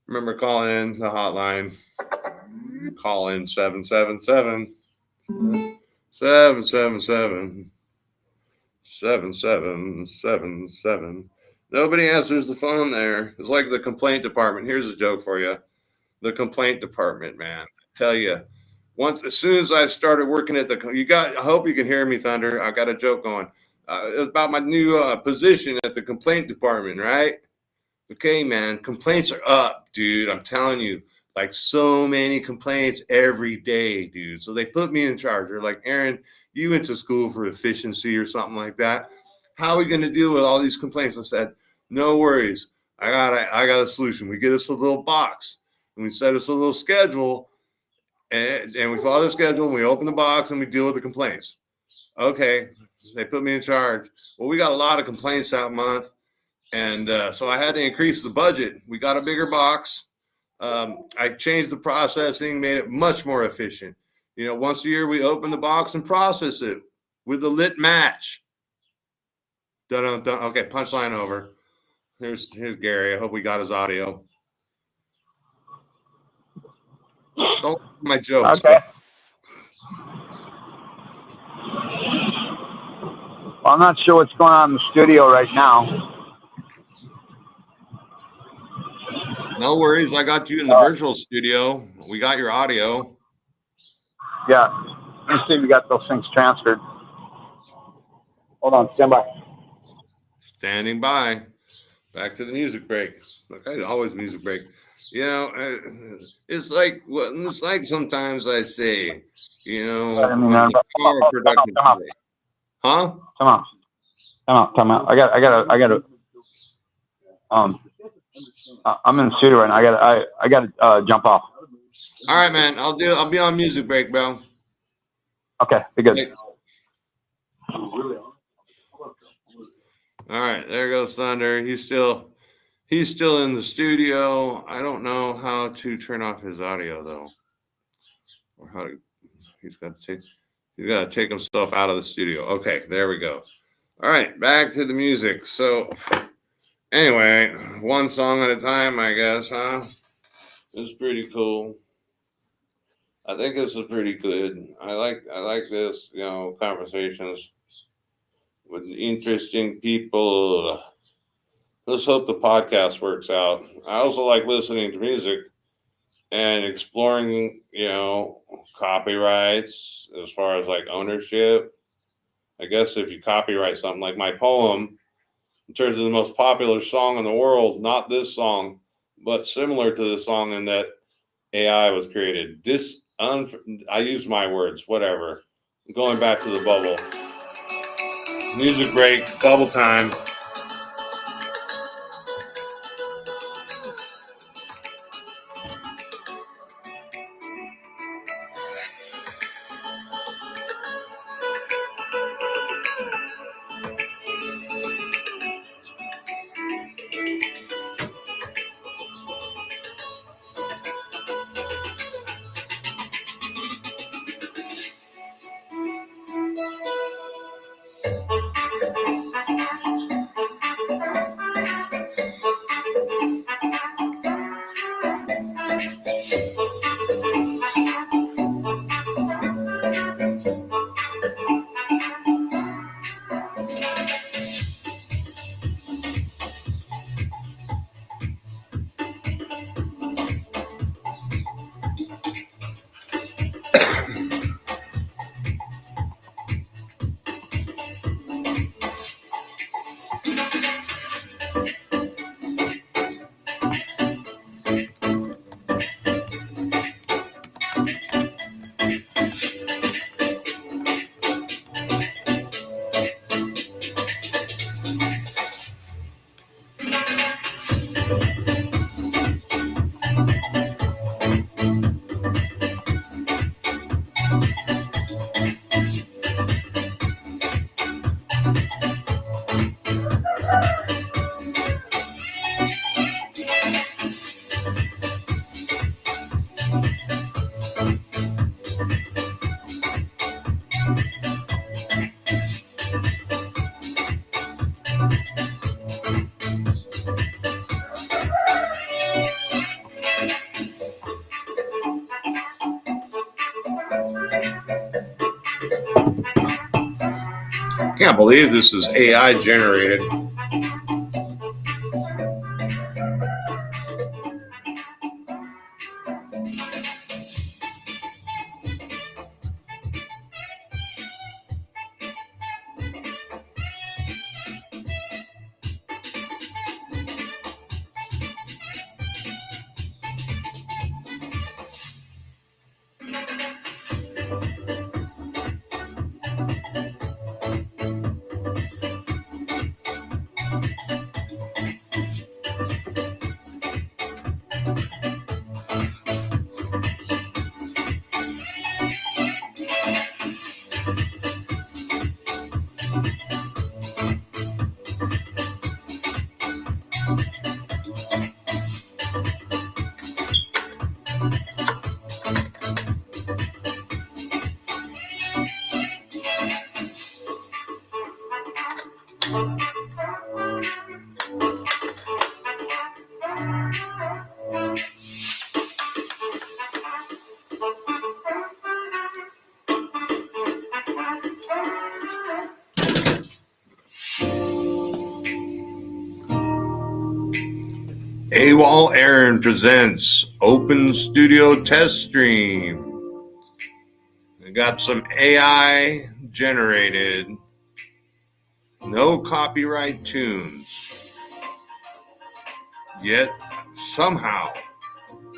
Remember, call in the hotline. Call in 777 777 7777. Nobody answers the phone there. It's like the complaint department. Here's a joke for you. The complaint department, man. I tell you, as soon as I started working at I hope you can hear me, Thunder. I got a joke going. About my new position at the complaint department, right? Okay, man, complaints are up, dude. I'm telling you, like so many complaints every day, dude. So they put me in charge. They're like, Aaron, you went to school for efficiency or something like that. How are we going to deal with all these complaints? I said, no worries. I got a solution. We get us a little box and we set us a little schedule, and we follow the schedule and we open the box and we deal with the complaints. Okay. They put me in charge. Well, we got a lot of complaints that month. And so I had to increase the budget. We got a bigger box. I changed the processing, made it much more efficient. Once a year we open the box and process it with a lit match. Dun-dun-dun. Okay, punchline over. Here's Gary. I hope we got his audio. Don't my jokes. Okay. Well, I'm not sure what's going on in the studio right now. No worries. I got you in the virtual studio. We got your audio. Yeah. Let's see if we got those things transferred. Hold on, stand by. Standing by. Back to the music break. Okay, always music break. You know, it's like sometimes I say, you know, I mean, the power of production today. Huh? Come out. I gotta. I'm in the studio right now. I gotta jump off. All right, man. I'll be on music break, bro. Okay, be good. Hey. All right, there goes Thunder. He's still in the studio. I don't know how to turn off his audio though, or how to. He's got to take himself out of the studio. Okay, there we go. All right, back to the music. So, anyway, one song at a time, I guess, huh? It's pretty cool. I think this is pretty good. I like this, you know, conversations with interesting people. Let's hope the podcast works out. I also like listening to music and exploring, you know, copyrights as far as like ownership. I guess if you copyright something like my poem, in terms of the most popular song in the world, not this song, but similar to the song in that AI was created. I use my words, whatever. Going back to the bubble. Music break, bubble time. Can't believe this is AI generated. AWOL Aaron presents Open Studio Test Stream. We got some AI generated, no copyright tunes. Yet somehow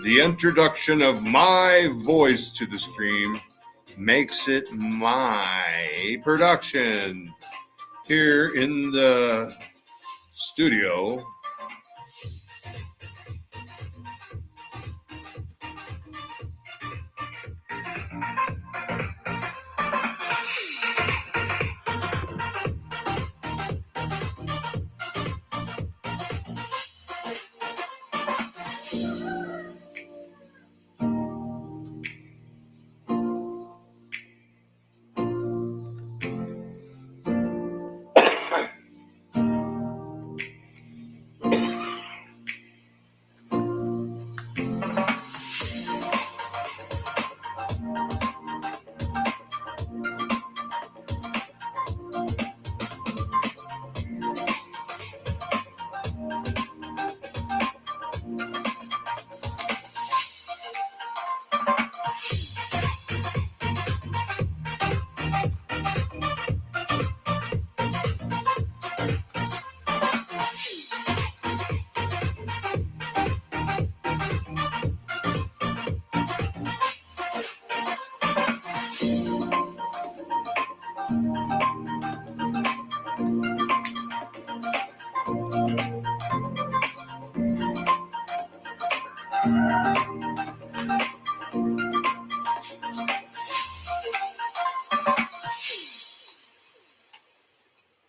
the introduction of my voice to the stream makes it my production here in the studio.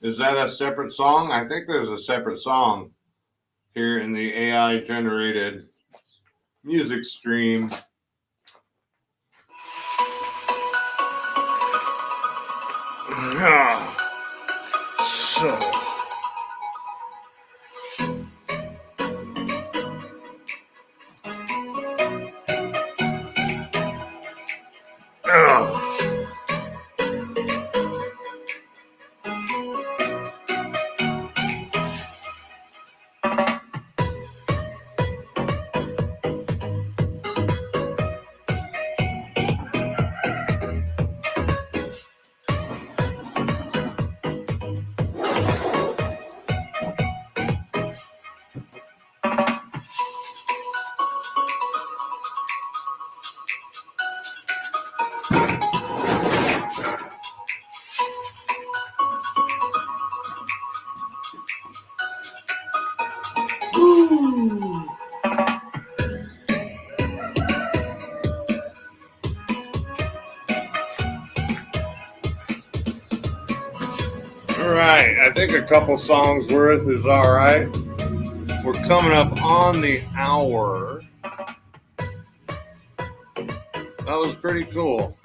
Is that a separate song? I think there's a separate song here in the AI generated music stream. So all right, I think a couple songs worth is all right. We're coming up on the hour. That was pretty cool.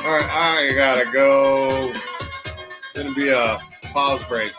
All right, I gotta go. It's gonna be a pause break.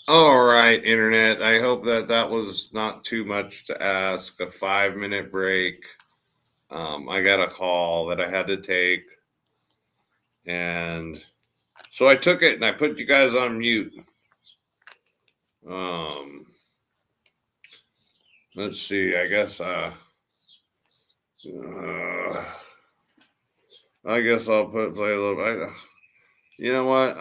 All right, internet. I hope that was not too much to ask. A 5-minute break. I got a call that I had to take, and so I took it and I put you guys on mute. Let's see. I guess I'll play a little bit. You know what?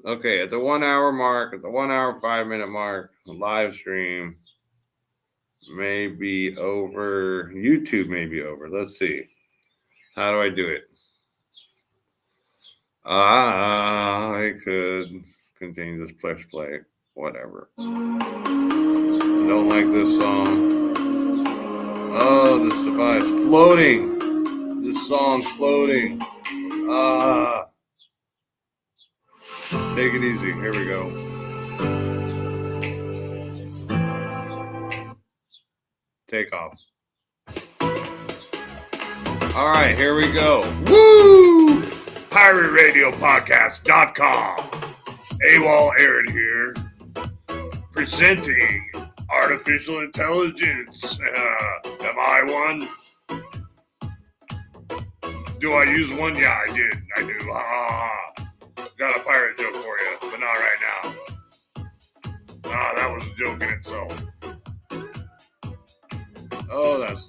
Okay, at the 1 hour mark, at the 1 hour 5-minute mark, the live stream may be over. YouTube may be over. Let's see. How do I do it? I could continue this push play. Whatever. I don't like this song. Oh, this device floating. This song's floating. Take it easy. Here we go. Take off. All right, here we go. Woo! PirateRadioPodcast.com. AWOL Aaron here, presenting Artificial Intelligence. Am I one? Do I use one? Yeah, I did. I do. Got a pirate joke for you, but not right now. That was a joke in itself. Oh, that's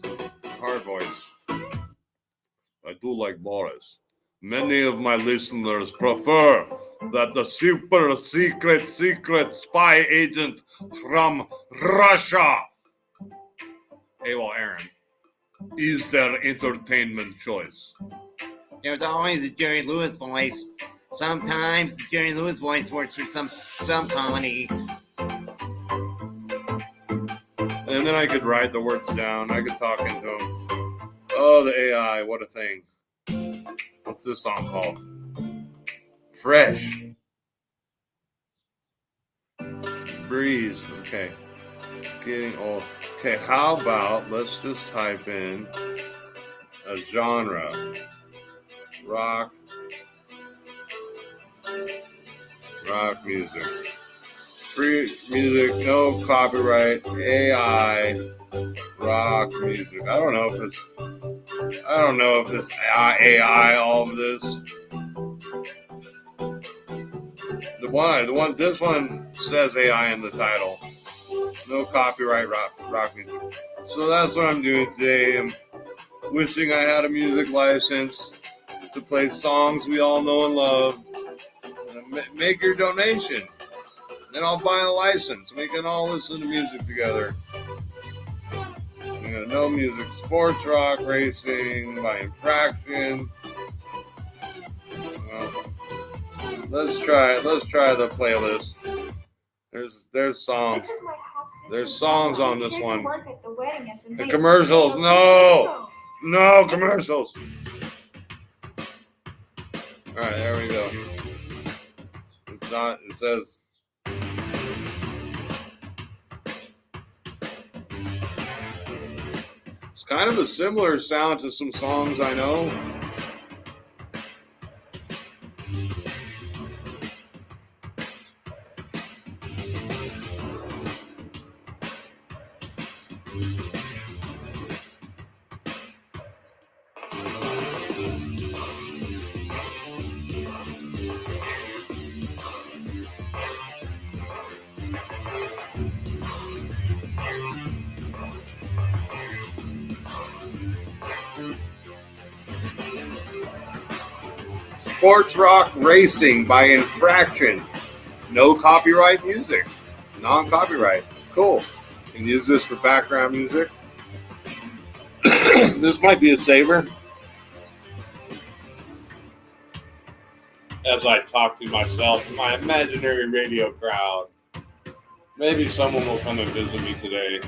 hard voice. I do like Boris. Many of my listeners prefer that the super secret spy agent from Russia, AWOL Aaron, is their entertainment choice. There's always a Jerry Lewis voice. Sometimes the Jerry Lewis voice works for some comedy. And then I could write the words down. I could talk into them. Oh, the AI, what a thing. What's this song called? Fresh. Breeze. Okay. Getting old. Okay, how about let's just type in a genre. Rock music. Free music, no copyright, AI, rock music. I don't know if this AI, all of this. This one says AI in the title. No copyright, rock music. So that's what I'm doing today. I'm wishing I had a music license to play songs we all know and love. Make your donation. Then I'll buy a license. We can all listen to music together. No music, sports, rock, racing, by infraction. Let's try the playlist. There's songs. There's songs on this one. The commercials, no commercials. All right, there we go. It's not. It says. It's kind of a similar sound to some songs I know. Sports rock racing by infraction. No copyright music. Non-copyright. Cool. You can use this for background music. This might be a saver. As I talk to myself, my imaginary radio crowd. Maybe someone will come and visit me today.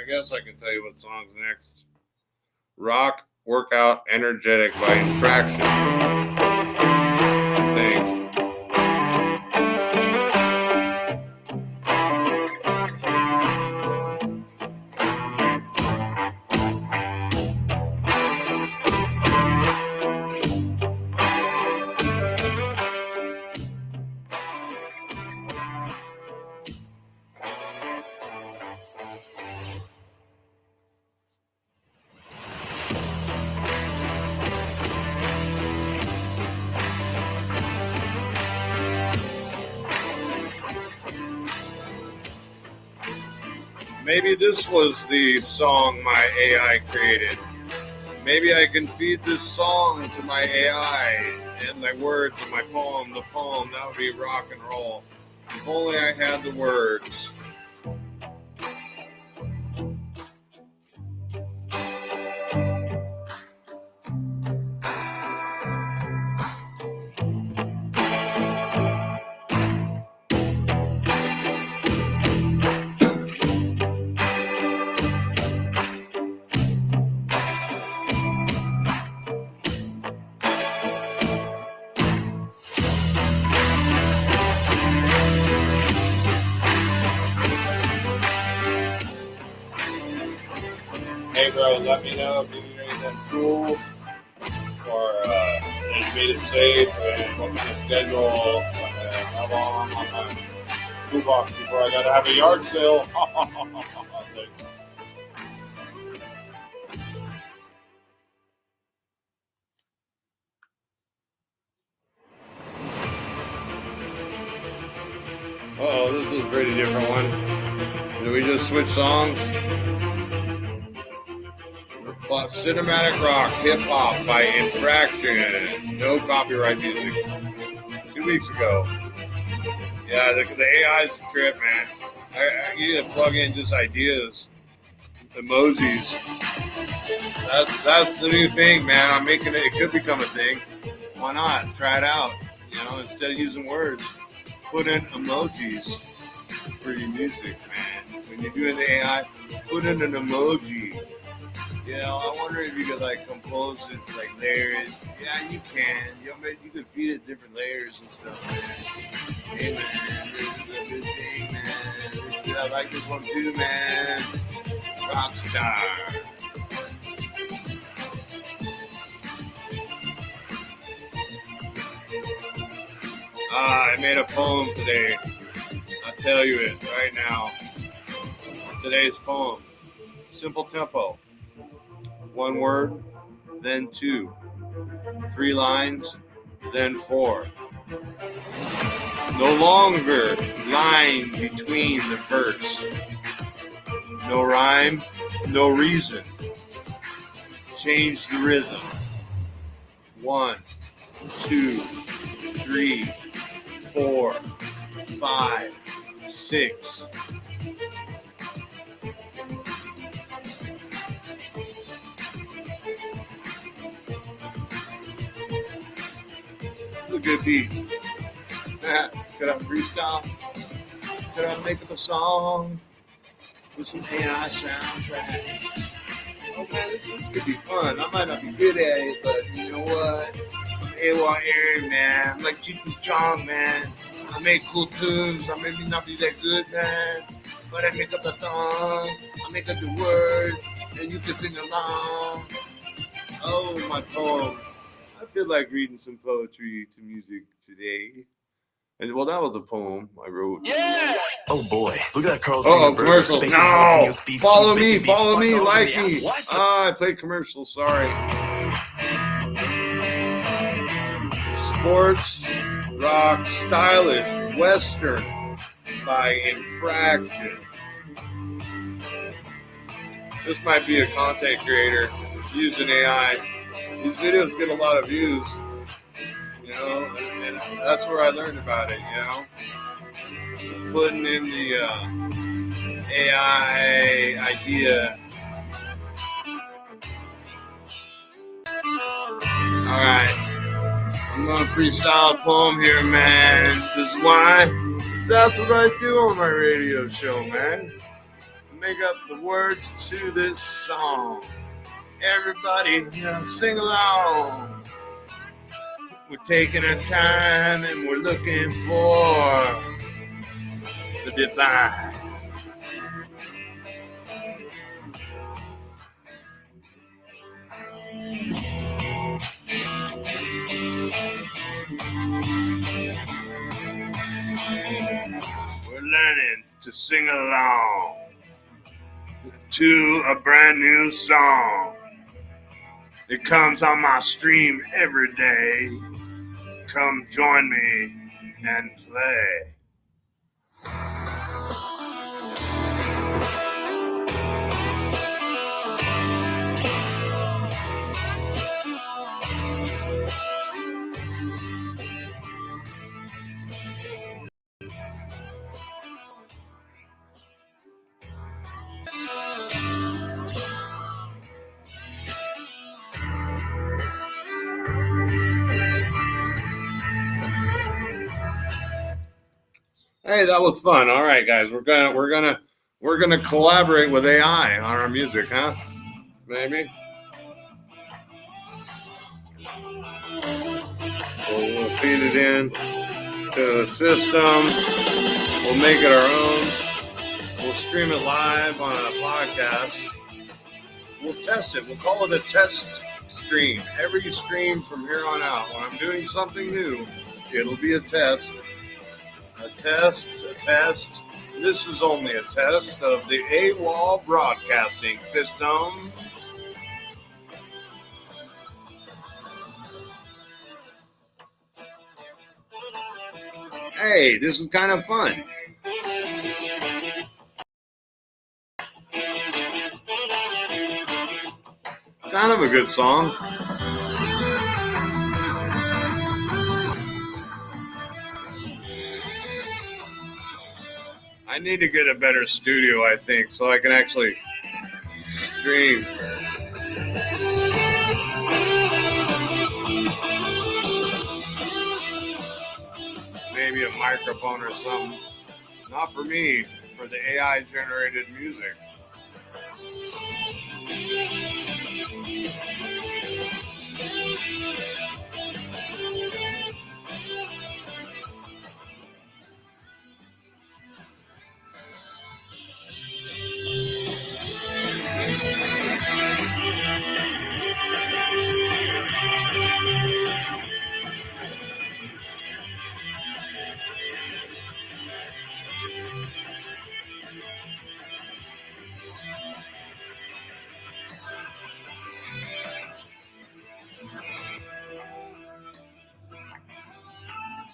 guess I can tell you what song's next. Rock Workout Energetic by Infraction. I think. Maybe this was the song my AI created. Maybe I can feed this song to my AI and the words of my poem. The poem, that would be rock and roll. If only I had the words. Hey bro, let me know if you need anything cool or if you made it safe and what kind of schedule and how long I'm on my toolbox before I gotta have a yard sale. Uh-oh, this is a pretty different one. Did we just switch songs? Cinematic rock, hip-hop by Infraction. No copyright music. 2 weeks ago. Yeah, the AI's a trip, man. I need to plug in just ideas. Emojis. That's the new thing, man. I'm making it. It could become a thing. Why not? Try it out. Instead of using words, put in emojis for your music, man. When you're doing the AI, put in an emoji. I wonder if you could compose it like layers. Yeah, you can. You can feed it different layers and stuff, man. Hey, man, this is a good thing, man. I like this one too, man. Rockstar. I made a poem today. I'll tell you it right now. Today's poem. Simple tempo. 1 word, then 2. 3 lines, then 4. No longer line between the verse. No rhyme, no reason. Change the rhythm. 1, 2, 3, 4, 5, 6. A good beat. Could I freestyle? Could I make up a song with some AI soundtrack? Oh man, this could be fun. I might not be good at it, but you know what? I'm AWOL Aaron, man. I'm like Cheech and Chong, man. I make cool tunes. I may not be that good, man, but I make up the song. I make up the words, and you can sing along. Oh, my poem. I feel like reading some poetry to music today. And well, that was a poem I wrote. Yeah! Oh boy, look at that Carl's Oh, commercials. Bacon, No! jalapenos, beef Follow cheese, me, bacon, follow beef, me, fuck like all me. over the- I played commercials, sorry. Sports, rock, stylish, western by Infraction. This might be a content creator using AI. These videos get a lot of views, and that's where I learned about it, Putting in the AI idea. All right, I'm gonna freestyle a poem here, man. This is why. That's what I do on my radio show, man. I'm make up the words to this song. Everybody, sing along. We're taking our time and we're looking for the divine. We're learning to sing along to a brand new song. It comes on my stream every day. Come join me and play. Hey, that was fun. All right, guys, we're gonna collaborate with AI on our music, huh? Maybe. We'll feed it in to the system. We'll make it our own. We'll stream it live on a podcast. We'll test it. We'll call it a test stream. Every stream from here on out, when I'm doing something new, it'll be a test. A test, a test. This is only a test of the AWOL broadcasting systems. Hey, this is kind of fun. Kind of a good song. I need to get a better studio, I think, so I can actually stream. Maybe a microphone or something. Not for me, for the AI generated music.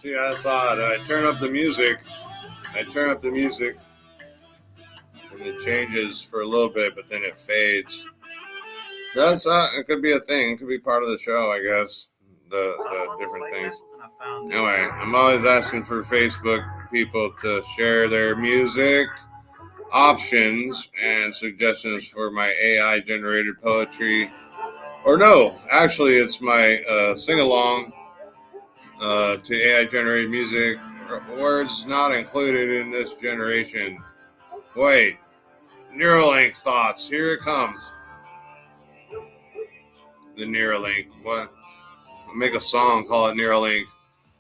See, I saw it. I turn up the music, and it changes for a little bit, but then it fades. That's it could be a thing. It could be part of the show, I guess. The different things. Anyway, I'm always asking for Facebook people to share their music options and suggestions for my AI generated poetry. Or no, actually, it's my sing along to AI generated music. Words not included in this generation. Wait, Neuralink thoughts. Here it comes. The Neuralink. What? Make a song, call it Neuralink.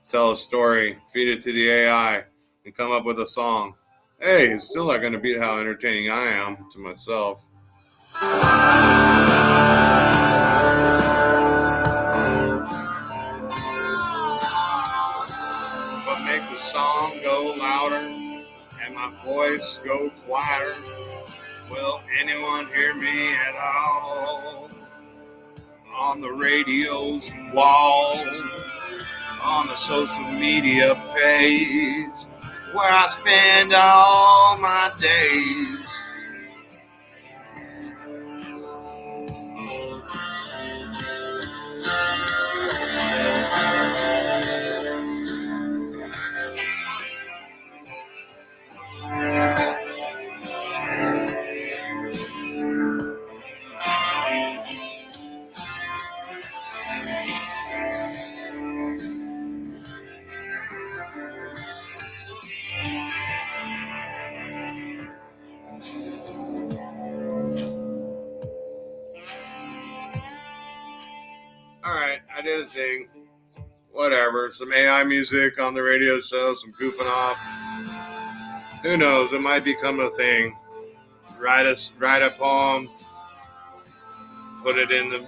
Tell a story, feed it to the AI, and come up with a song. Hey, it's still not going to beat how entertaining I am to myself. But make the song go louder and my voice go quieter. Will anyone hear me at all? On the radio's wall, on the social media page, where I spend all my days. of thing. Whatever. Some AI music on the radio show, some goofing off. Who knows? It might become a thing. Write a poem, put it in the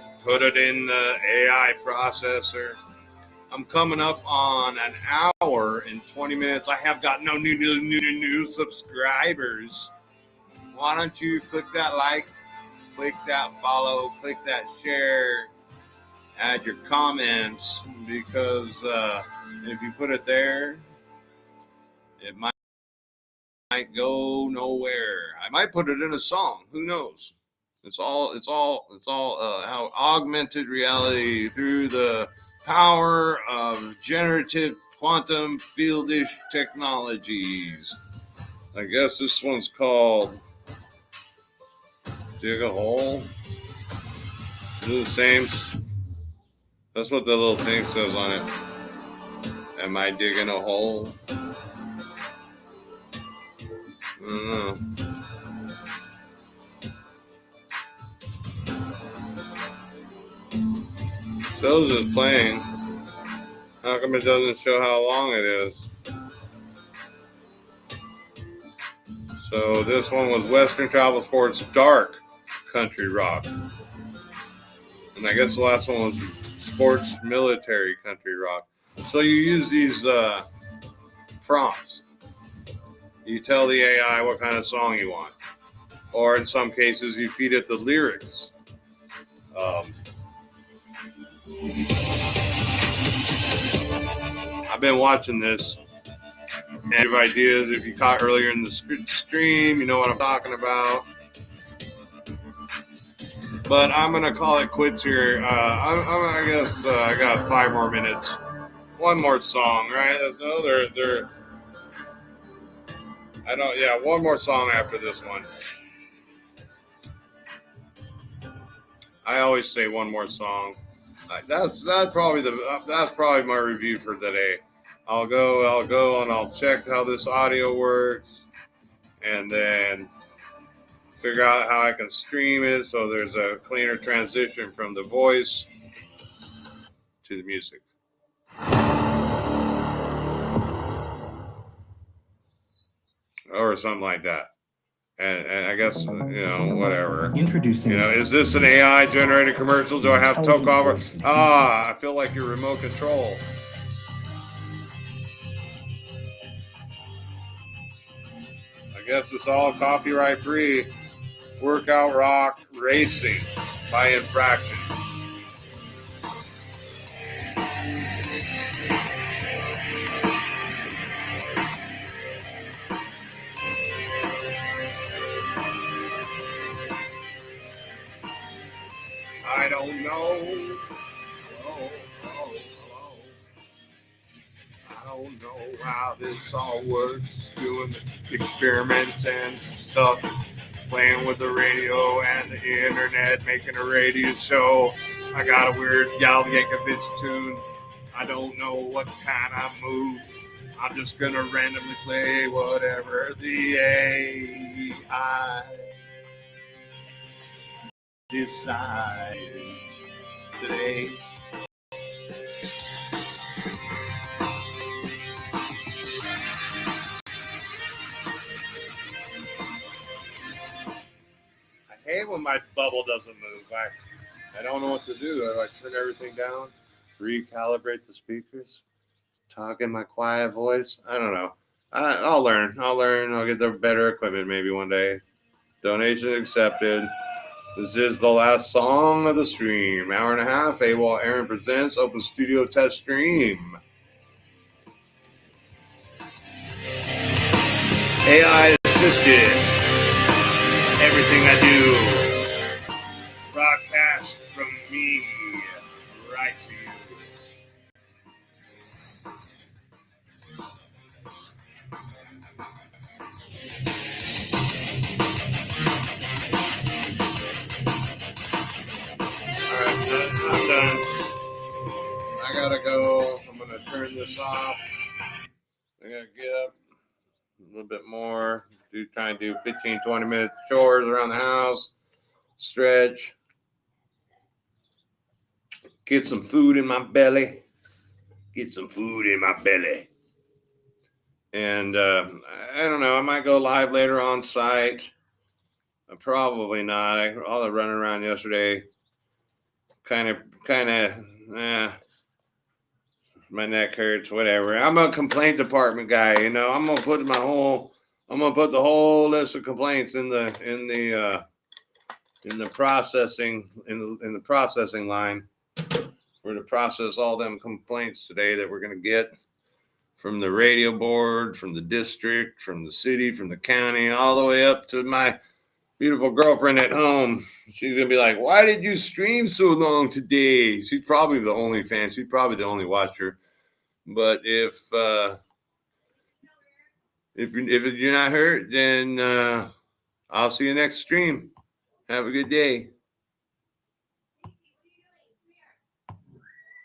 AI processor. I'm coming up on an hour and 20 minutes. I have got no new subscribers. Why don't you click that like, click that follow, click that share, add your comments, because if you put it there, it might go nowhere. I might put it in a song. Who knows? It's all how augmented reality through the power of generative quantum fieldish technologies. I guess this one's called Dig a Hole. Do the same. That's what the little thing says on it. Am I digging a hole? I don't know. Shows is playing. How come it doesn't show how long it is? So this one was Western Travel Sports Dark Country Rock. And I guess the last one was Sports Military Country Rock. So you use these prompts. You tell the AI what kind of song you want. Or in some cases, you feed it the lyrics. I've been watching this. And give ideas. If you caught earlier in the stream, you know what I'm talking about. But I'm gonna call it quits here. I guess I got 5 more minutes. One more song, right? No, they're. I don't. Yeah, one more song after this one. I always say one more song. That's probably my review for today. I'll go and I'll check how this audio works, and then figure out how I can stream it so there's a cleaner transition from the voice to the music. Or something like that. And I guess, whatever. Introducing. Is this an AI generated commercial? Do I have to talk over? I feel like your remote control. I guess it's all copyright free. Workout Rock Racing by infraction. I don't know. Hello. I don't know how this all works. Doing the experiments and stuff. Playing with the radio and the internet. Making a radio show. I got a weird Yal Yankovic tune. I don't know what kind of move. I'm just going to randomly play whatever the AI decides today. I hate when my bubble doesn't move. I don't know what to do. Do I turn everything down? Recalibrate the speakers? Talk in my quiet voice? I don't know. I'll learn. I'll get the better equipment maybe one day. Donation accepted. This is the last song of the stream. Hour and a half. AWOL Aaron presents Open Studio Test Stream. AI assisted. Everything I do. Broadcast from me right to you. I'm done. I gotta go. I'm gonna turn this off. I gotta get up a little bit more. Try and do 15, 20 minute chores around the house. Stretch. get some food in my belly. Get some food in my belly. And I don't know. I might go live later on site. Probably not. All the running around yesterday, kind of, my neck hurts. Whatever. I'm a complaint department guy. I'm gonna put the whole list of complaints in the processing line. We're to process all them complaints today that we're gonna get from the radio board, from the district, from the city, from the county, all the way up to my beautiful girlfriend at home. She's gonna be like, "Why did you stream so long today?" She's probably the only fan. She's probably the only watcher. But if you're not hurt, then I'll see you next stream. Have a good day.